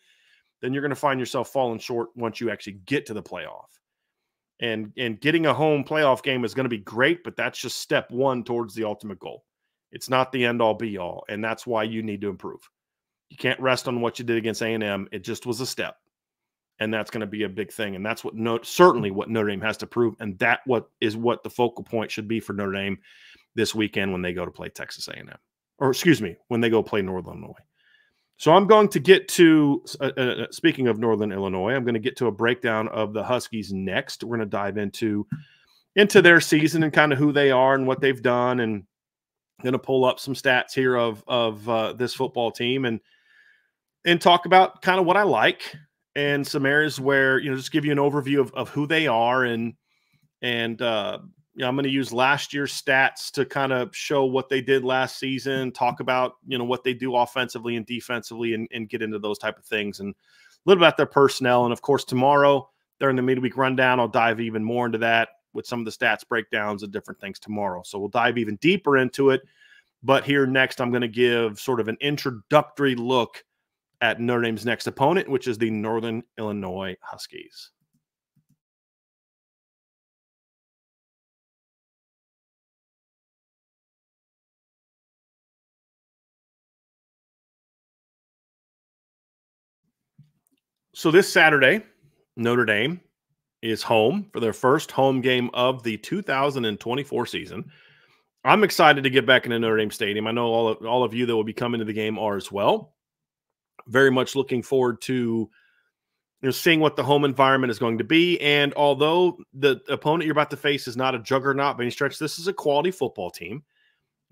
then you're going to find yourself falling short once you actually get to the playoff. And getting a home playoff game is going to be great, but that's just step one towards the ultimate goal. It's not the end-all, be-all, and that's why you need to improve. You can't rest on what you did against A&M. It just was a step, and that's going to be a big thing, and that's certainly what Notre Dame has to prove, and that is what the focal point should be for Notre Dame this weekend when they go to play Texas A&M. Or, excuse me, when they go play Northern Illinois. So I'm going to get to, speaking of Northern Illinois, I'm going to get to a breakdown of the Huskies next. We're going to dive into their season and kind of who they are and what they've done, and going to pull up some stats here of this football team and talk about kind of what I like and some areas where, just give you an overview of who they are. And I'm going to use last year's stats to kind of show what they did last season, talk about, what they do offensively and defensively, and get into those type of things, and a little about their personnel. And of course, tomorrow during the midweek rundown, I'll dive even more into that with some of the stats breakdowns and different things tomorrow. So we'll dive even deeper into it. But here next, I'm going to give sort of an introductory look at Notre Dame's next opponent, which is the Northern Illinois Huskies. So this Saturday, Notre Dame is home for their first home game of the 2024 season. I'm excited to get back into Notre Dame Stadium. I know all of you that will be coming to the game are as well. Very much looking forward to seeing what the home environment is going to be. And although the opponent you're about to face is not a juggernaut by any stretch, this is a quality football team.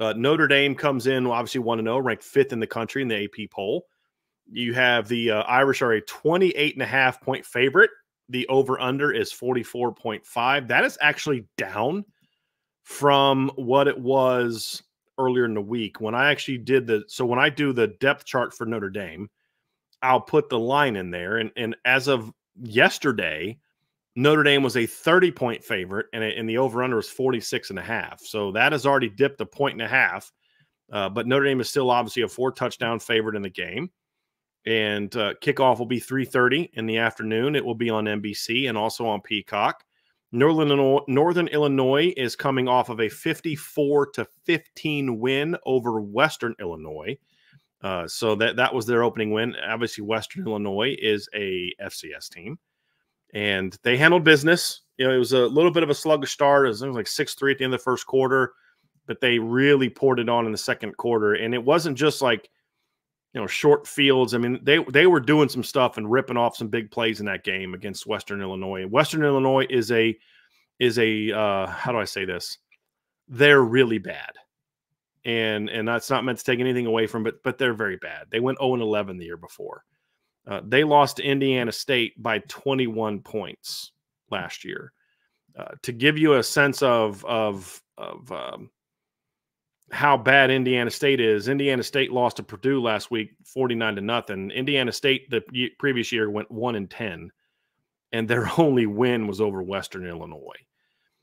Notre Dame comes in obviously 1-0, ranked 5th in the country in the AP poll. You have the Irish are a 28.5 point favorite. The over-under is 44.5. That is actually down from what it was earlier in the week. When I actually did when I do the depth chart for Notre Dame, I'll put the line in there. And as of yesterday, Notre Dame was a 30-point favorite, and the over-under was 46.5. So that has already dipped a 1.5. But Notre Dame is still obviously a 4-touchdown favorite in the game. And kickoff will be 3:30 in the afternoon. It will be on NBC and also on Peacock. Northern Illinois is coming off of a 54-15 win over Western Illinois. So that was their opening win. Obviously, Western Illinois is a FCS team, and they handled business. It was a little bit of a sluggish start. It was like 6-3 at the end of the first quarter, but they really poured it on in the second quarter. And it wasn't just like, short fields. I mean, they were doing some stuff and ripping off some big plays in that game against Western Illinois. Western Illinois is a how do I say this? They're really bad. And that's not meant to take anything away from it, but they're very bad. They went 0-11 the year before. They lost to Indiana State by 21 points last year. To give you a sense of how bad Indiana State is, Indiana State lost to Purdue last week 49-0. Indiana State the previous year went 1-10, and their only win was over Western Illinois.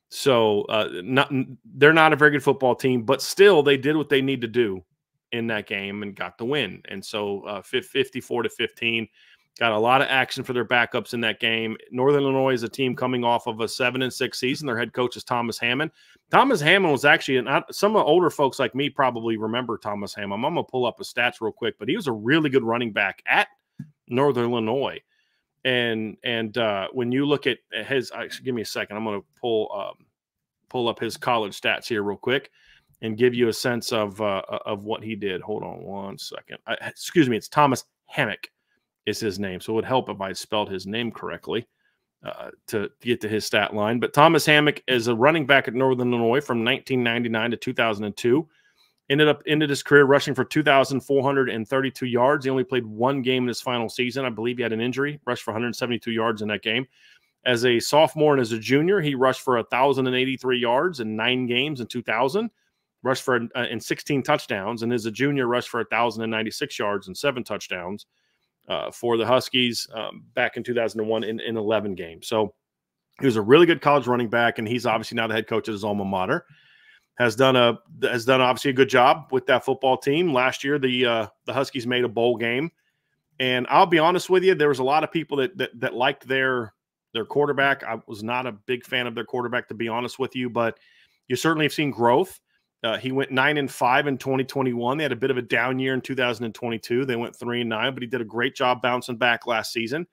So they're not a very good football team, but still they did what they need to do in that game and got the win. And so 54-15, got a lot of action for their backups in that game. Northern Illinois is a team coming off of a 7-6 season. Their head coach is Thomas Hammond. Thomas Hammond was actually, some older folks like me probably remember Thomas Hammond. I'm going to pull up his stats real quick, but he was a really good running back at Northern Illinois. And when you look at his, give me a second. I'm going to pull up his college stats here real quick and give you a sense of what he did. Hold on one second. Excuse me. It's Thomas Hammock is his name. So it would help if I spelled his name correctly to get to his stat line. But Thomas Hammock is a running back at Northern Illinois from 1999 to 2002. Ended his career rushing for 2,432 yards. He only played one game in his final season. I believe he had an injury, rushed for 172 yards in that game. As a sophomore and as a junior, he rushed for 1,083 yards in 9 games in 2000, rushed for in 16 touchdowns. And as a junior, rushed for 1,096 yards and 7 touchdowns for the Huskies back in 2001 in 11 games. So he was a really good college running back, and he's obviously now the head coach at his alma mater. Has done obviously a good job with that football team. Last year, the Huskies made a bowl game, and I'll be honest with you, there was a lot of people that liked their quarterback. I was not a big fan of their quarterback, to be honest with you, but you certainly have seen growth. He went 9-5 in 2021. They had a bit of a down year in 2022. They went 3-9, but he did a great job bouncing back last season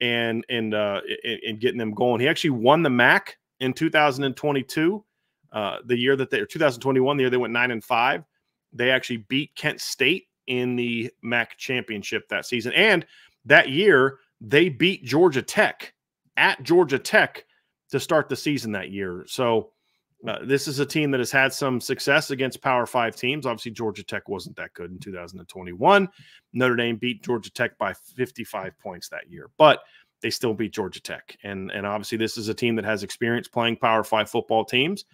and getting them going. He actually won the MAC in 2022. The year that 2021, the year they went 9-5, they actually beat Kent State in the MAC championship that season. And that year they beat Georgia Tech at Georgia Tech to start the season that year. So This is a team that has had some success against Power 5 teams. Obviously, Georgia Tech wasn't that good in 2021. Notre Dame beat Georgia Tech by 55 points that year, but they still beat Georgia Tech. And obviously, this is a team that has experience playing Power 5 football teams.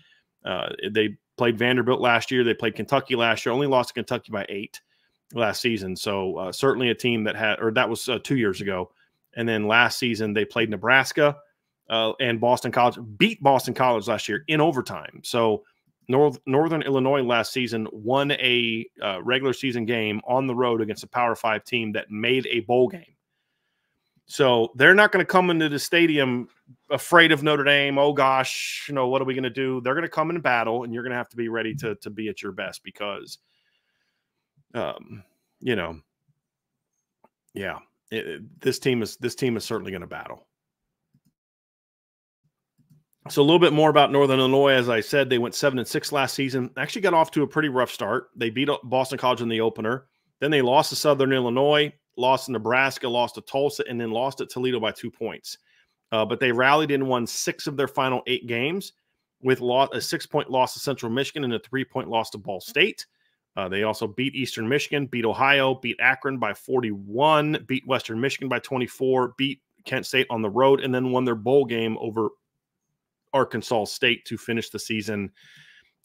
They played Vanderbilt last year. They played Kentucky last year, only lost to Kentucky by 8 last season. So certainly a team that had, or that was 2 years ago. And then last season, they played Nebraska. And Boston College beat Boston College last year in overtime. So Northern Illinois last season won a regular season game on the road against a Power 5 team that made a bowl game. So they're not going to come into the stadium afraid of Notre Dame. Oh, gosh, what are we going to do? They're going to come in battle, and you're going to have to be ready to be at your best because, this team is certainly going to battle. So a little bit more about Northern Illinois. As I said, they went 7-6 last season. Actually got off to a pretty rough start. They beat Boston College in the opener. Then they lost to Southern Illinois, lost to Nebraska, lost to Tulsa, and then lost at Toledo by 2 points. But they rallied and won 6 of their final 8 games with a 6-point loss to Central Michigan and a 3-point loss to Ball State. They also beat Eastern Michigan, beat Ohio, beat Akron by 41, beat Western Michigan by 24, beat Kent State on the road, and then won their bowl game over Arkansas State to finish the season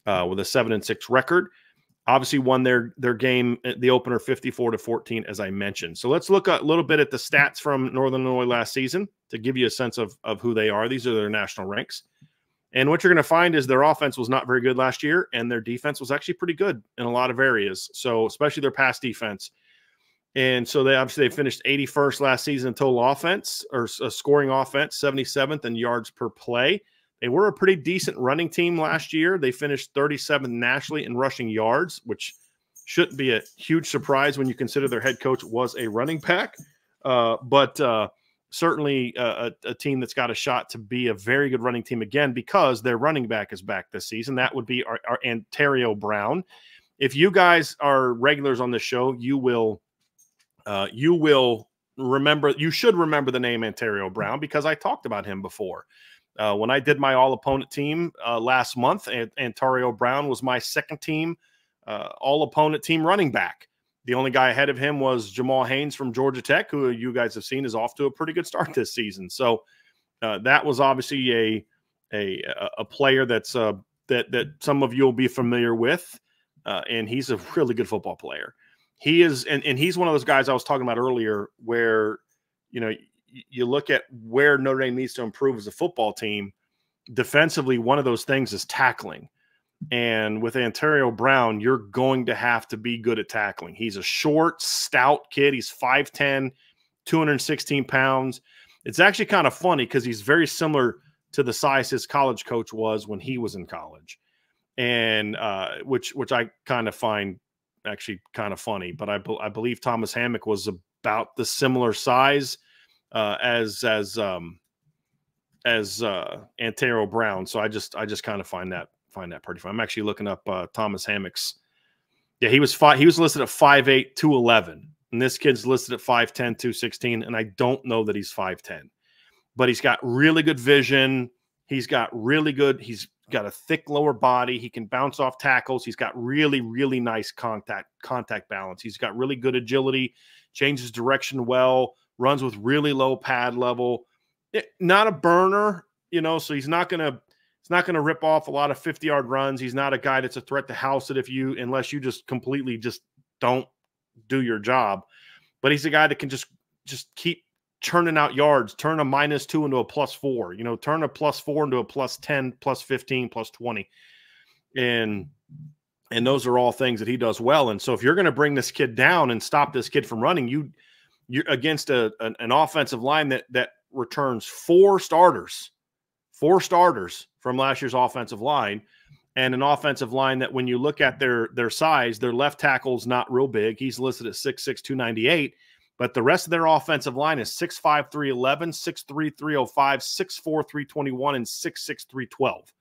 with a 7-6 record. Obviously won their game, the opener 54-14, as I mentioned. So let's look a little bit at the stats from Northern Illinois last season to give you a sense of who they are. These are their national ranks. And what you're going to find is their offense was not very good last year, and their defense was actually pretty good in a lot of areas. So especially their pass defense. And so they finished 81st last season in total offense, or scoring offense, 77th in yards per play. They were a pretty decent running team last year. They finished 37th nationally in rushing yards, which shouldn't be a huge surprise when you consider their head coach was a running back. But certainly a team that's got a shot to be a very good running team again because their running back is back this season. That would be our Ontario Brown. If you guys are regulars on the show, you should remember the name Ontario Brown because I talked about him before. When I did my all-opponent team last month, Ontario Brown was my second team all-opponent team running back. The only guy ahead of him was Jamal Haynes from Georgia Tech, who you guys have seen is off to a pretty good start this season. So that was obviously a player that's that some of you will be familiar with, and he's a really good football player. He is, and he's one of those guys I was talking about earlier where, you look at where Notre Dame needs to improve as a football team. Defensively, one of those things is tackling. And with Ontario Brown, you're going to have to be good at tackling. He's a short, stout kid. He's 5'10", 216 pounds. It's actually kind of funny because he's very similar to the size his college coach was when he was in college. And which I kind of find actually kind of funny. But I believe Thomas Hammock was about the similar size as Ontario Brown. So I just kind of find that pretty fun. I'm actually looking up Thomas Hammock's. Yeah, he was listed at 5'8", 211. And this kid's listed at 5'10", 216. And I don't know that he's 5'10. But he's got really good vision. He's got a thick lower body. He can bounce off tackles. He's got really, really nice contact balance. He's got really good agility, changes direction well, runs with really low pad level. Not a burner, so he's not going to rip off a lot of 50-yard runs. He's not a guy that's a threat to house it unless you just completely just don't do your job. But he's a guy that can just keep churning out yards, turn a -2 into a +4, turn a +4 into a +10, +15, +20. And those are all things that he does well. And so if you're going to bring this kid down and stop this kid from running, you're against an offensive line that returns four starters from last year's offensive line, and an offensive line that when you look at their size, their left tackle's not real big. He's listed at 6'6", 298, but the rest of their offensive line is 6'5", 311, 6'3", 305, 6'4", 321, and 6'6", 312.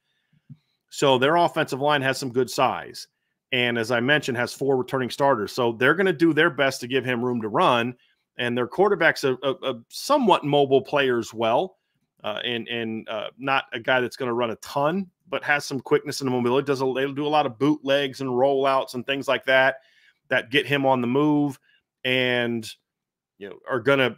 So their offensive line has some good size. And as I mentioned, has 4 returning starters. So they're going to do their best to give him room to run. And their quarterback's a somewhat mobile player as well. And not a guy that's going to run a ton, but has some quickness and mobility. They do a lot of bootlegs and rollouts and things like that get him on the move, and are going to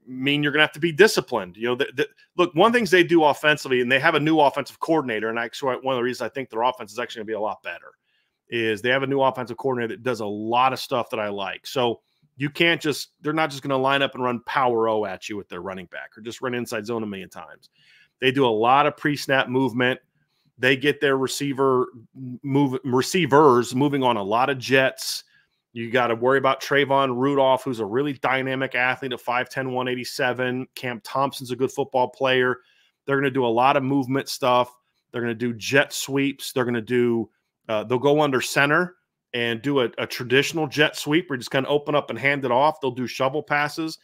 mean you're going to have to be disciplined. Look, one of the things they do offensively, and they have a new offensive coordinator, and actually one of the reasons I think their offense is actually going to be a lot better is they have a new offensive coordinator that does a lot of stuff that I like. So they're not just going to line up and run power O at you with their running back or just run inside zone a million times. They do a lot of pre-snap movement. They get their receivers moving on a lot of jets. You got to worry about Trayvon Rudolph, who's a really dynamic athlete at 5'10", 187. Cam Thompson's a good football player. They're going to do a lot of movement stuff. They're going to do jet sweeps. They're going to do they'll go under center and do a traditional jet sweep where you just kind of open up and hand it off. They'll do shovel passes.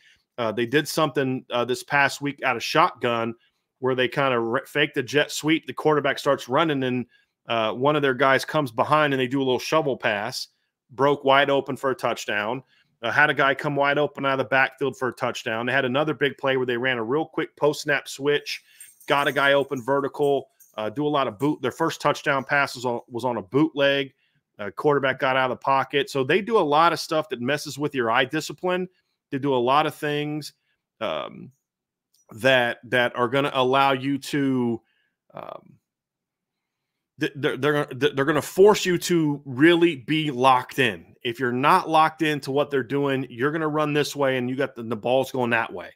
They did something this past week out of shotgun where they kind of fake the jet sweep. The quarterback starts running, and one of their guys comes behind, and they do a little shovel pass. Broke wide open for a touchdown. Had a guy come wide open out of the backfield for a touchdown. They had another big play where they ran a real quick post-snap switch, got a guy open vertical, do a lot of their first touchdown pass was on a bootleg. Quarterback got out of the pocket. So they do a lot of stuff that messes with your eye discipline. They do a lot of things that are going to allow you to they're going to force you to really be locked in. If you're not locked into what they're doing, you're going to run this way and you got the ball's going that way.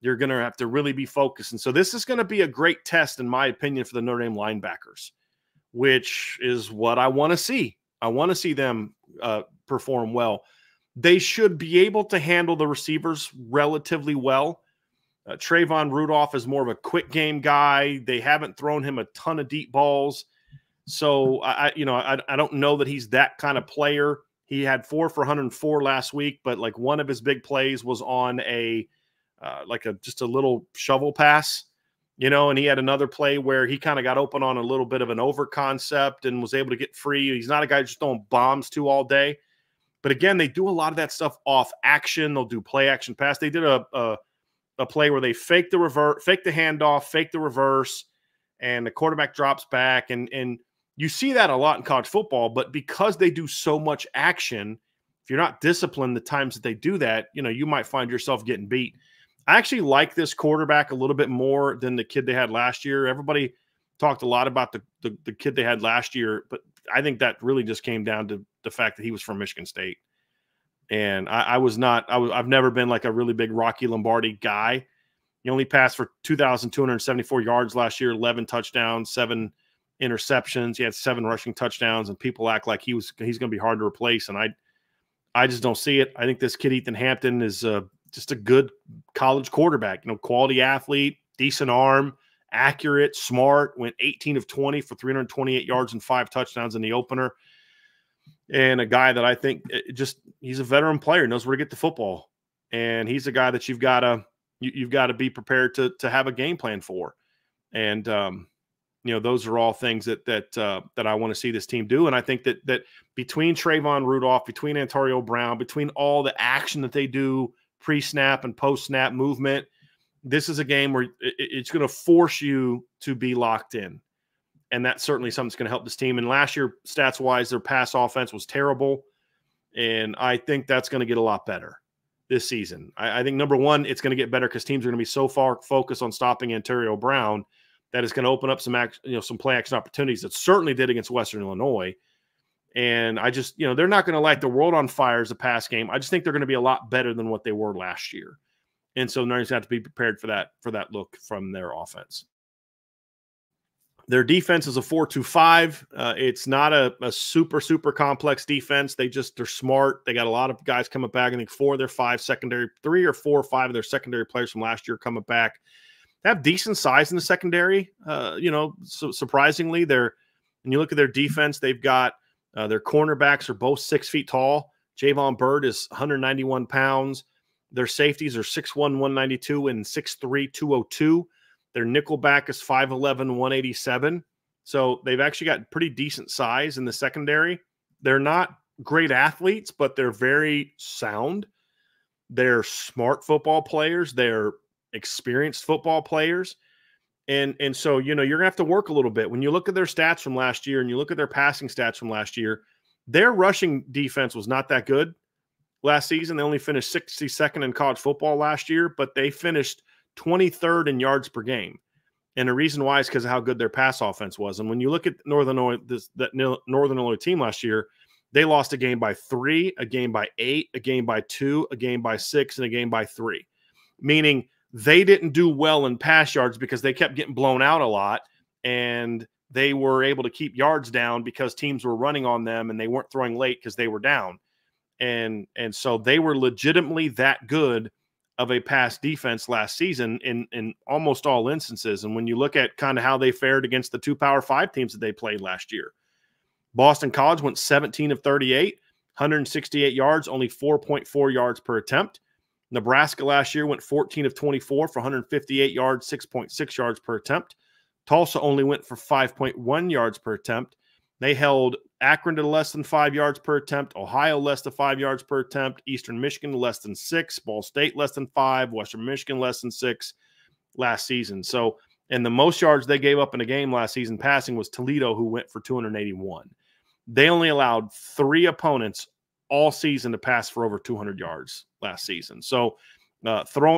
You're going to have to really be focused. And so this is going to be a great test, in my opinion, for the Notre Dame linebackers, which is what I want to see. I want to see them perform well. They should be able to handle the receivers relatively well. Trayvon Rudolph is more of a quick game guy. They haven't thrown him a ton of deep balls. So I don't know that he's that kind of player. He had 4 for 104 last week, but like one of his big plays was on just a little shovel pass, and he had another play where he kind of got open on a little bit of an over concept and was able to get free. He's not a guy just throwing bombs to all day, but again, they do a lot of that stuff off action. They'll do play action pass. They did a play where they fake the handoff, fake the reverse, and the quarterback drops back. And you see that a lot in college football, but because they do so much action, if you're not disciplined the times that they do that, you might find yourself getting beat. I actually like this quarterback a little bit more than the kid they had last year. Everybody talked a lot about the kid they had last year, but I think that really just came down to the fact that he was from Michigan State. And I've never been like a really big Rocky Lombardi guy. He only passed for 2,274 yards last year, 11 touchdowns, 7 interceptions. He had 7 rushing touchdowns, and people act like he's going to be hard to replace. And I just don't see it. I think this kid, Ethan Hampton, is just a good college quarterback, quality athlete, decent arm, accurate, smart, went 18 of 20 for 328 yards and 5 touchdowns in the opener. And a guy that I think he's a veteran player, knows where to get the football. And he's a guy that you've got to be prepared to have a game plan for. And, those are all things that I want to see this team do. And I think that between Trayvon Rudolph, between Antonio Brown, between all the action that they do, pre-snap and post-snap movement, this is a game where it's going to force you to be locked in. And that's certainly something that's going to help this team. And last year, stats-wise, their pass offense was terrible. And I think that's going to get a lot better this season. I think, number one, it's going to get better because teams are going to be so far focused on stopping Antonio Brown that it's going to open up some play action opportunities. That certainly did against Western Illinois. And I just, they're not going to light the world on fire as a pass game. I just think they're going to be a lot better than what they were last year. And so Notre Dame's going to have to be prepared for that look from their offense. Their defense is a 4-2-5. It's not a super, super complex defense. They're smart. They got a lot of guys coming back. I think 3 or 4 or 5 of their secondary players from last year coming back. They have decent size in the secondary. So surprisingly, when you look at their defense, they've got their cornerbacks are both 6 feet tall. Javon Bird is 191 pounds. Their safeties are 6'1", 192 and 6'3", 202. Their nickelback is 5'11", 187. So they've actually got pretty decent size in the secondary. They're not great athletes, but they're very sound. They're smart football players. They're experienced football players. And so, you're going to have to work a little bit. When you look at their stats from last year and you look at their passing stats from last year, their rushing defense was not that good last season. They only finished 62nd in college football last year, but they finished 23rd in yards per game. And the reason why is because of how good their pass offense was. And when you look at Northern Illinois team last year, they lost a game by 3, a game by 8, a game by 2, a game by 6, and a game by 3. Meaning they didn't do well in pass yards because they kept getting blown out a lot, and they were able to keep yards down because teams were running on them and they weren't throwing late because they were down. And so they were legitimately that good of a pass defense last season in almost all instances. And when you look at kind of how they fared against the 2 Power 5 teams that they played last year, Boston College went 17 of 38, 168 yards, only 4.4 yards per attempt. Nebraska last year went 14 of 24 for 158 yards, 6.6 yards per attempt. Tulsa only went for 5.1 yards per attempt. They held Akron to less than 5 yards per attempt, Ohio less than 5 yards per attempt, Eastern Michigan less than 6, Ball State less than 5, Western Michigan less than 6 last season. So, and the most yards they gave up in a game last season passing was Toledo, who went for 281. They only allowed 3 opponents all season to pass for over 200 yards last season. So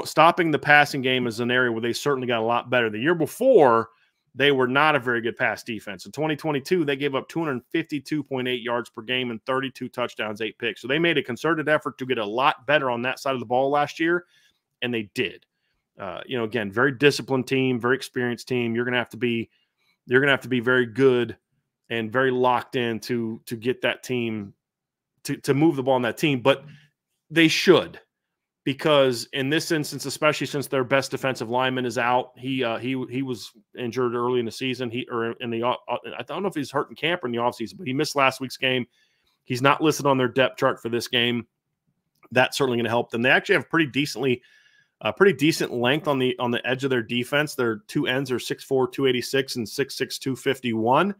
stopping the passing game is an area where they certainly got a lot better. The year before, they were not a very good pass defense. In 2022, they gave up 252.8 yards per game and 32 touchdowns, 8 picks. So they made a concerted effort to get a lot better on that side of the ball last year, and they did. Again, very disciplined team, very experienced team. You're going to have to be very good and very locked in to get that team to move the ball on that team, but they should, because in this instance, especially since their best defensive lineman is out, he was injured early in the season. I don't know if he's hurt in camp or in the offseason, but he missed last week's game. He's not listed on their depth chart for this game. That's certainly going to help them. They actually have pretty decent length on the edge of their defense. Their 2 ends are 6'4", 286 and 6'6", 251.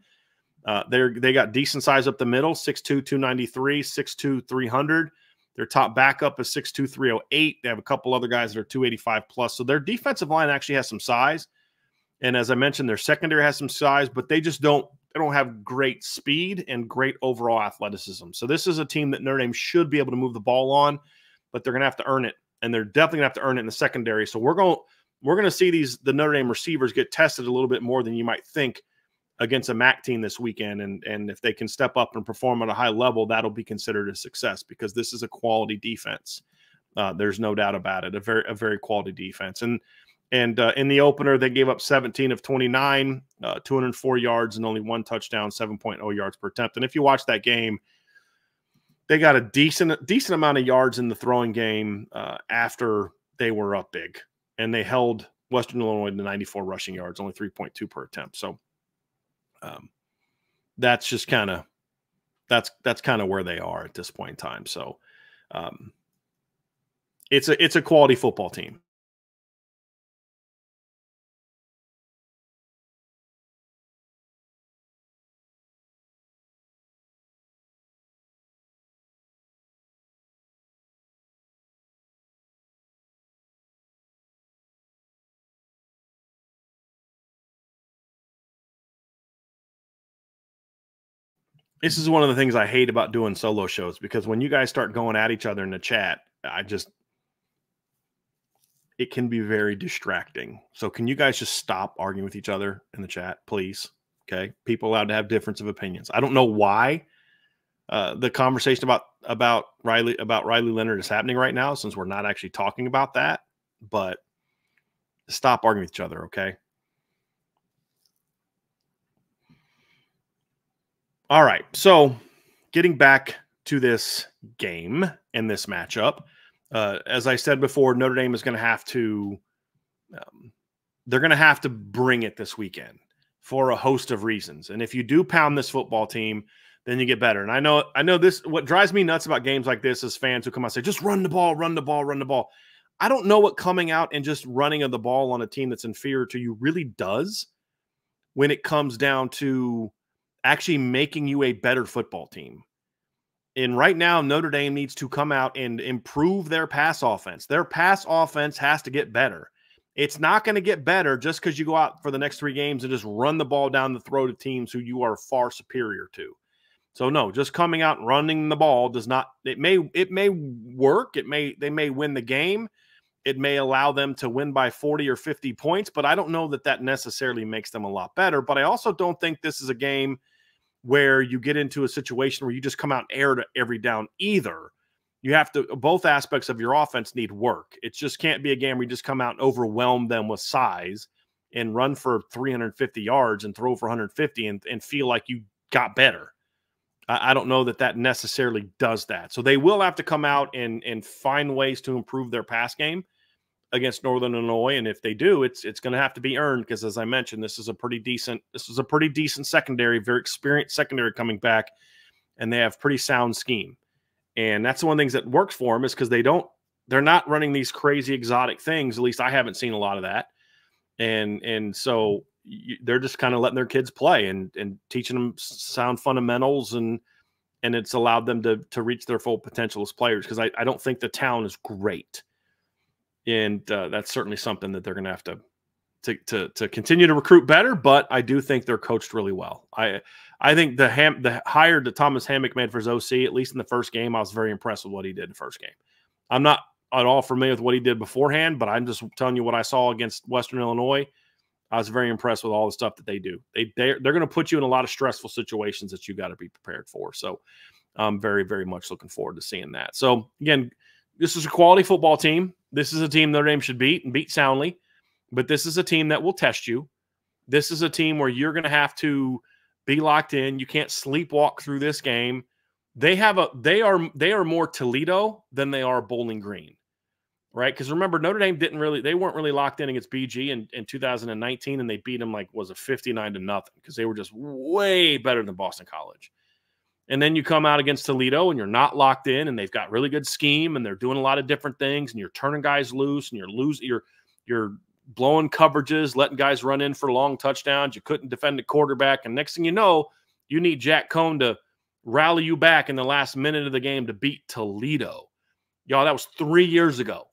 They got decent size up the middle, 6'2", 293, 6'2", 300. Their top backup is 6'2", 308. They have a couple other guys that are 285 plus. So their defensive line actually has some size. And as I mentioned, their secondary has some size, but they don't have great speed and great overall athleticism. So this is a team that Notre Dame should be able to move the ball on, but they're going to have to earn it. And they're definitely going to have to earn it in the secondary. So we're going to see the Notre Dame receivers get tested a little bit more than you might think against a MAC team this weekend. And if they can step up and perform at a high level, that'll be considered a success, because this is a quality defense. There's no doubt about it. A very quality defense. And in the opener, they gave up 17 of 29, 204 yards and only 1 touchdown, 7.0 yards per attempt. And if you watch that game, they got a decent amount of yards in the throwing game after they were up big, and they held Western Illinois to 94 rushing yards, only 3.2 per attempt. So that's just kind of where they are at this point in time. So it's a quality football team. This is one of the things I hate about doing solo shows, because when you guys start going at each other in the chat, it can be very distracting. So can you guys just stop arguing with each other in the chat, please? Okay. People allowed to have difference of opinions. I don't know why the conversation about Riley Leonard is happening right now, since we're not actually talking about that, but stop arguing with each other. Okay. All right, so getting back to this game and this matchup, as I said before, Notre Dame is going to have to they're going to have to bring it this weekend for a host of reasons. And if you do pound this football team, then you get better. And I know this. What drives me nuts about games like this is fans who come out and say, "Just run the ball, run the ball, run the ball." I don't know what coming out and just running of the ball on a team that's inferior to you really does when it comes down to actually making you a better football team. And right now, Notre Dame needs to come out and improve their pass offense. Their pass offense has to get better. It's not going to get better just because you go out for the next 3 games and just run the ball down the throat of teams who you are far superior to. So no, just coming out and running the ball does not. It may work. They may win the game. It may allow them to win by 40 or 50 points, but I don't know that necessarily makes them a lot better. But I also don't think this is a game where you get into a situation where you just come out and air to every down either. You have to, both aspects of your offense need work. It just can't be a game where you just come out and overwhelm them with size and run for 350 yards and throw for 150 and feel like you got better. I don't know that necessarily does that. So they will have to come out and find ways to improve their pass game against Northern Illinois. And if they do, it's going to have to be earned because, as I mentioned, this is a pretty decent secondary, very experienced secondary coming back, and they have pretty sound scheme. And that's one of the things that works for them is because they're not running these crazy exotic things. At least I haven't seen a lot of that. And so they're just kind of letting their kids play and teaching them sound fundamentals, and it's allowed them to reach their full potential as players because I don't think the town is great. And that's certainly something that they're going to have to continue to recruit better, but I do think they're coached really well. I think the hire that Thomas Hammock made for his OC, at least in the first game, I was very impressed with what he did in the first game. I'm not at all familiar with what he did beforehand, but I'm just telling you what I saw against Western Illinois. I was very impressed with all the stuff that they do. They're going to put you in a lot of stressful situations that you got to be prepared for. So I'm very, very much looking forward to seeing that. So again, this is a quality football team. This is a team Notre Dame should beat and beat soundly, but this is a team that will test you. This is a team where you're going to have to be locked in. You can't sleepwalk through this game. They are more Toledo than they are Bowling Green, right? Because remember, Notre Dame they weren't really locked in against BG in 2019, and they beat them like, was it 59-0, because they were just way better than Boston College. And then you come out against Toledo and you're not locked in, and they've got really good scheme and they're doing a lot of different things, and you're turning guys loose and you're blowing coverages, letting guys run in for long touchdowns. You couldn't defend the quarterback. And next thing you know, you need Jack Cohn to rally you back in the last minute of the game to beat Toledo. Y'all, that was 3 years ago.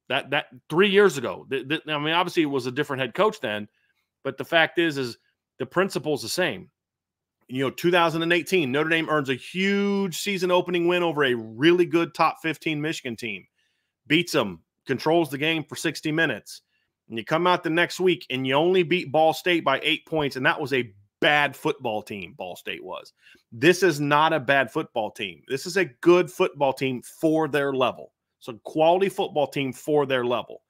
That 3 years ago. I mean, obviously it was a different head coach then, but the fact is the principle's the same. 2018, Notre Dame earns a huge season opening win over a really good top 15 Michigan team. Beats them, controls the game for 60 minutes. And you come out the next week and you only beat Ball State by 8 points, and that was a bad football team, Ball State was. This is not a bad football team. This is a good football team for their level. So quality football team for their level.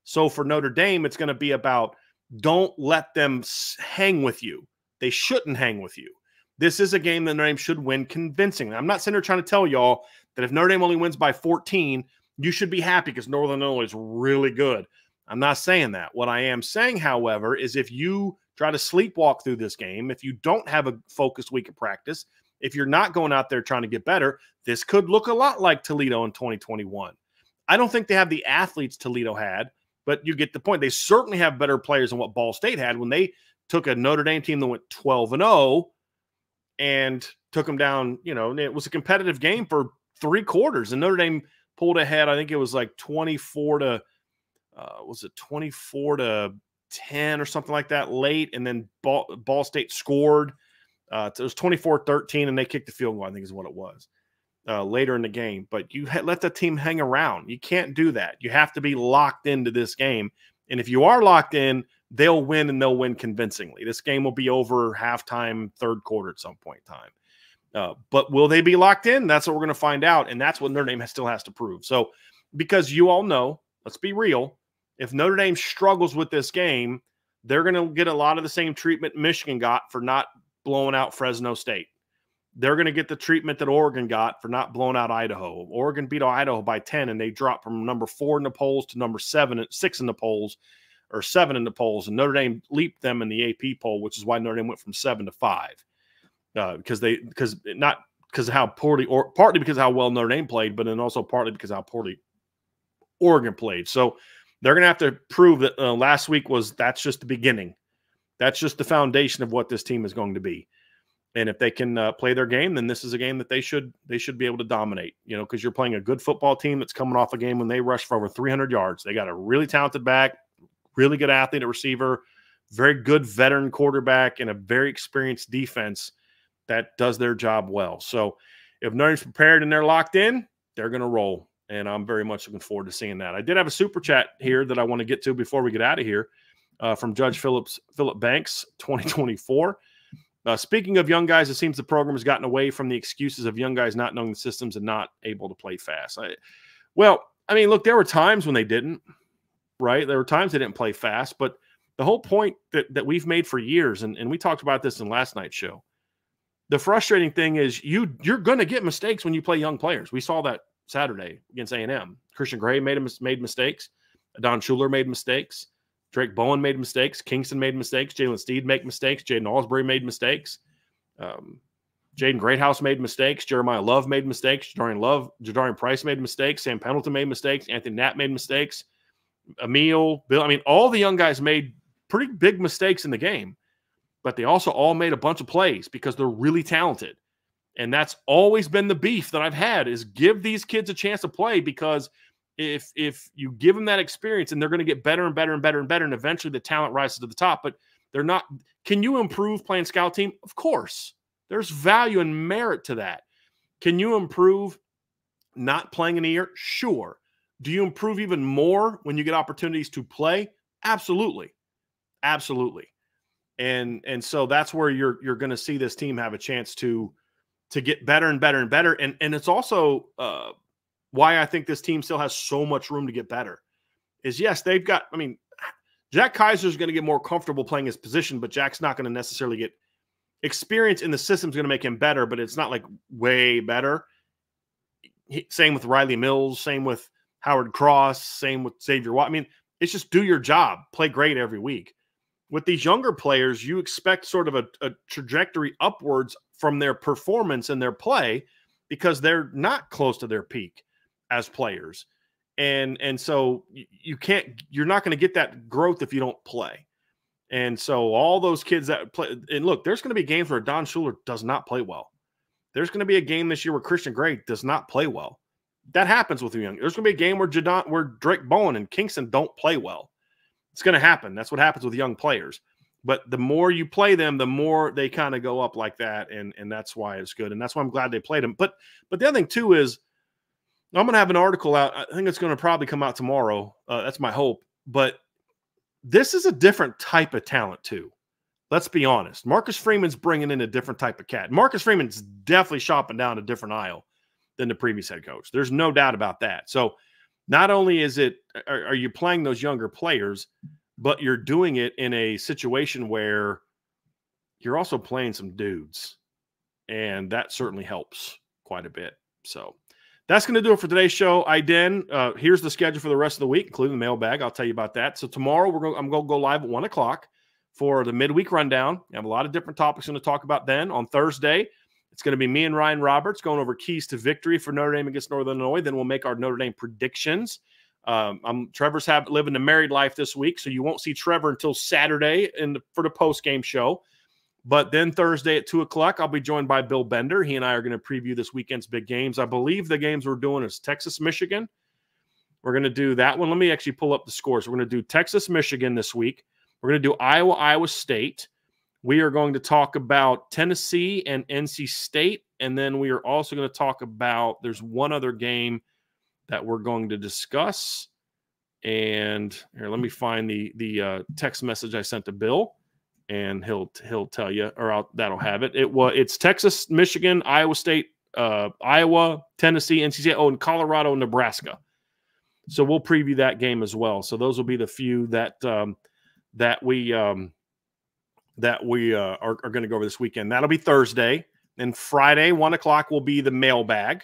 So for Notre Dame, it's going to be about don't let them hang with you. They shouldn't hang with you. This is a game that Notre Dame should win convincingly. I'm not sitting here trying to tell y'all that if Notre Dame only wins by 14, you should be happy because Northern Illinois is really good. I'm not saying that. What I am saying, however, is if you try to sleepwalk through this game, if you don't have a focused week of practice, if you're not going out there trying to get better, this could look a lot like Toledo in 2021. I don't think they have the athletes Toledo had, but you get the point. They certainly have better players than what Ball State had when they took a Notre Dame team that went 12-0 and took them down. It was a competitive game for 3 quarters, and Notre Dame pulled ahead. I think it was like 24 to 10 or something like that late, and then Ball State scored. It was 24-13, and they kicked the field goal, I think is what it was, later in the game. But you let the team hang around. You can't do that. You have to be locked into this game, and if you are locked in, they'll win, and they'll win convincingly. This game will be over halftime, third quarter at some point in time. But will they be locked in? That's what we're going to find out, and that's what Notre Dame still has to prove. So because you all know, let's be real, if Notre Dame struggles with this game, they're going to get a lot of the same treatment Michigan got for not blowing out Fresno State. They're going to get the treatment that Oregon got for not blowing out Idaho. Oregon beat Idaho by 10, and they dropped from number 4 in the polls to number 6 in the polls, or 7 in the polls, and Notre Dame leaped them in the AP poll, which is why Notre Dame went from 7 to 5, partly because of how well Notre Dame played, but then also partly because of how poorly Oregon played. So they're going to have to prove that last week that's just the beginning. That's just the foundation of what this team is going to be. And if they can play their game, then this is a game that they should be able to dominate, because you're playing a good football team that's coming off a game when they rushed for over 300 yards. They got a really talented back, really good athlete at receiver, very good veteran quarterback, and a very experienced defense that does their job well. So if Notre Dame's prepared and they're locked in, they're going to roll. And I'm very much looking forward to seeing that. I did have a super chat here that I want to get to before we get out of here from Judge Philip Banks, 2024. Speaking of young guys, it seems the program has gotten away from the excuses of young guys not knowing the systems and not able to play fast. Look, there were times when they didn't, right? There were times they didn't play fast, but the whole point that we've made for years, and we talked about this in last night's show, the frustrating thing is you're going to get mistakes when you play young players. We saw that Saturday against A&M. Christian Gray made mistakes. Don Schuler made mistakes. Drake Bowen made mistakes. Kingston made mistakes. Jalen Steed made mistakes. Jaden Alsbury made mistakes. Jaden Greathouse made mistakes. Jeremiah Love made mistakes. Jadarian Price made mistakes. Sam Pendleton made mistakes. Anthony Knapp made mistakes. Emil, Bill. All the young guys made pretty big mistakes in the game, but they also all made a bunch of plays because they're really talented. And that's always been the beef that I've had is give these kids a chance to play, because if you give them that experience and they're going to get better and better and better and better, and eventually the talent rises to the top, but they're not. Can you improve playing scout team? Of course. There's value and merit to that. Can you improve not playing in a year? Sure. Do you improve even more when you get opportunities to play? Absolutely. Absolutely. And so that's where you're going to see this team have a chance to get better and better and better. And it's also why I think this team still has so much room to get better is, yes, they've got, Jack Kaiser's going to get more comfortable playing his position, but Jack's not going to necessarily get experience in the system's going to make him better, but it's not like way better. Same with Riley Mills, same with Howard Cross, same with Xavier Watt. It's just do your job, play great every week. With these younger players, you expect sort of a trajectory upwards from their performance and their play because they're not close to their peak as players. And so you're not going to get that growth if you don't play. And so all those kids that play, and look, there's going to be games where Don Schuler does not play well. There's going to be a game this year where Christian Gray does not play well. That happens with the young. There's going to be a game where Drake Bowen and Kingston don't play well. It's going to happen. That's what happens with young players. But the more you play them, the more they kind of go up like that, and that's why it's good. And that's why I'm glad they played them. But the other thing, too, is I'm going to have an article out. I think it's going to probably come out tomorrow. That's my hope. But this is a different type of talent, too. Let's be honest. Marcus Freeman's bringing in a different type of cat. Marcus Freeman's definitely shopping down a different aisle than the previous head coach. There's no doubt about that. So not only are you playing those younger players, but you're doing it in a situation where you're also playing some dudes. And that certainly helps quite a bit. So that's going to do it for today's show. Here's the schedule for the rest of the week, including the mailbag. I'll tell you about that. So tomorrow I'm going to go live at 1 o'clock for the midweek rundown. I have a lot of different topics I'm going to talk about then. On Thursday, it's going to be me and Ryan Roberts going over keys to victory for Notre Dame against Northern Illinois. Then we'll make our Notre Dame predictions. Trevor's living the married life this week, so you won't see Trevor until Saturday for the post-game show. But then Thursday at 2 o'clock, I'll be joined by Bill Bender. He and I are going to preview this weekend's big games. I believe the games we're doing is Texas, Michigan. We're going to do that one. Let me actually pull up the scores. We're going to do Texas, Michigan this week. We're going to do Iowa, Iowa State. We are going to talk about Tennessee and NC State. And then we are also going to talk about, there's one other game that we're going to discuss. And here, let me find the text message I sent to Bill, and he'll tell you, or that'll have it. It's Texas, Michigan, Iowa State, Iowa, Tennessee, NC State, and Colorado, Nebraska. So we'll preview that game as well. So those will be the few that we are going to go over this weekend. That'll be Thursday. And Friday, 1 o'clock will be the mailbag.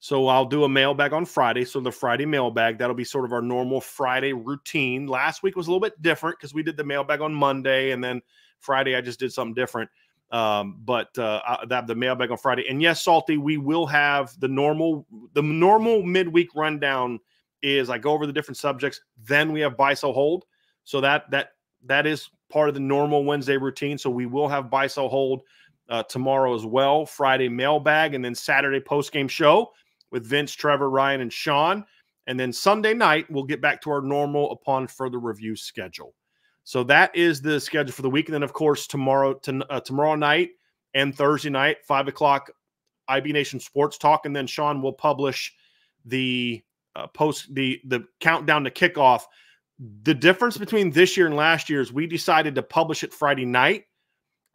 So I'll do a mailbag on Friday. So the Friday mailbag, that'll be sort of our normal Friday routine. Last week was a little bit different because we did the mailbag on Monday, and then Friday I just did something different. But the mailbag on Friday. And yes, Salty, we will have the normal midweek rundown is I go over the different subjects. Then we have buy, sell, hold. So that is part of the normal Wednesday routine. So we will have buy, sell, hold tomorrow as well. Friday mailbag, and then Saturday post-game show with Vince, Trevor, Ryan, and Sean. And then Sunday night, we'll get back to our normal upon further review schedule. So that is the schedule for the week. And then, of course, tomorrow night and Thursday night, 5 o'clock, IB Nation Sports Talk. And then Sean will publish the the countdown to kickoff. The difference between this year and last year is we decided to publish it Friday night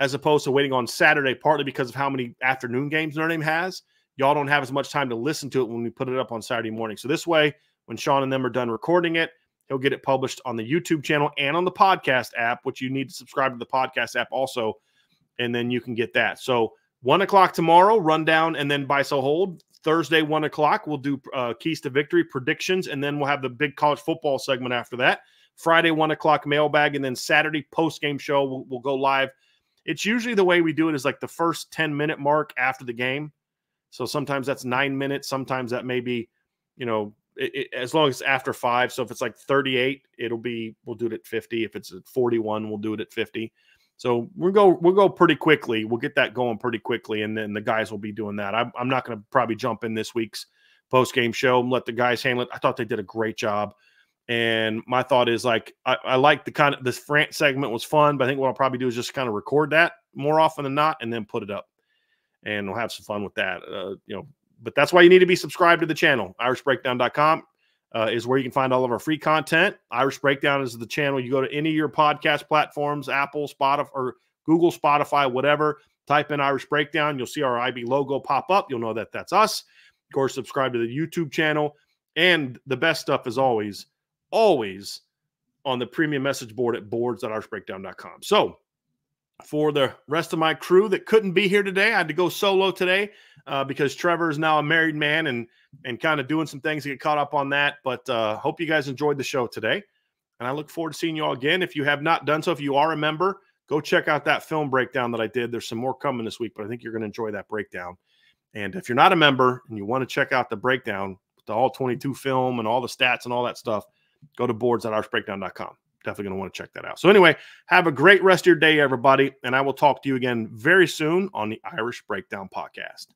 as opposed to waiting on Saturday, partly because of how many afternoon games Notre Dame has. Y'all don't have as much time to listen to it when we put it up on Saturday morning. So this way, when Sean and them are done recording it, he'll get it published on the YouTube channel and on the podcast app, which you need to subscribe to the podcast app also, and then you can get that. So 1 o'clock tomorrow, rundown, and then buy, sell, hold. Thursday, 1 o'clock, we'll do Keys to Victory predictions, and then we'll have the big college football segment after that. Friday, 1 o'clock, mailbag, and then Saturday, post-game show, we'll go live. It's usually the way we do it is like the first 10-minute mark after the game. So sometimes that's 9 minutes. Sometimes that may be, as long as it's after 5. So if it's like 38, we'll do it at 50. If it's at 41, we'll do it at 50. So we'll go pretty quickly. We'll get that going pretty quickly, and then the guys will be doing that. I'm not going to probably jump in this week's post-game show and let the guys handle it. I thought they did a great job. And my thought is, like, I like this rant segment was fun, but I think what I'll probably do is just kind of record that more often than not and then put it up. And we'll have some fun with that. But that's why you need to be subscribed to the channel. IrishBreakdown.com is where you can find all of our free content. Irish Breakdown is the channel. You go to any of your podcast platforms, Apple, Spotify, or Google, Spotify, whatever. Type in Irish Breakdown. You'll see our IB logo pop up. You'll know that that's us. Of course, subscribe to the YouTube channel. And the best stuff is always on the premium message board at boards.irishbreakdown.com. So for the rest of my crew that couldn't be here today, I had to go solo today because Trevor is now a married man and kind of doing some things to get caught up on that. But hope you guys enjoyed the show today. And I look forward to seeing you all again. If you have not done so, if you are a member, go check out that film breakdown that I did. There's some more coming this week, but I think you're going to enjoy that breakdown. And if you're not a member and you want to check out the breakdown, the all 22 film and all the stats and all that stuff, go to boards.irishbreakdown.com. Definitely going to want to check that out. So anyway, have a great rest of your day, everybody. And I will talk to you again very soon on the Irish Breakdown Podcast.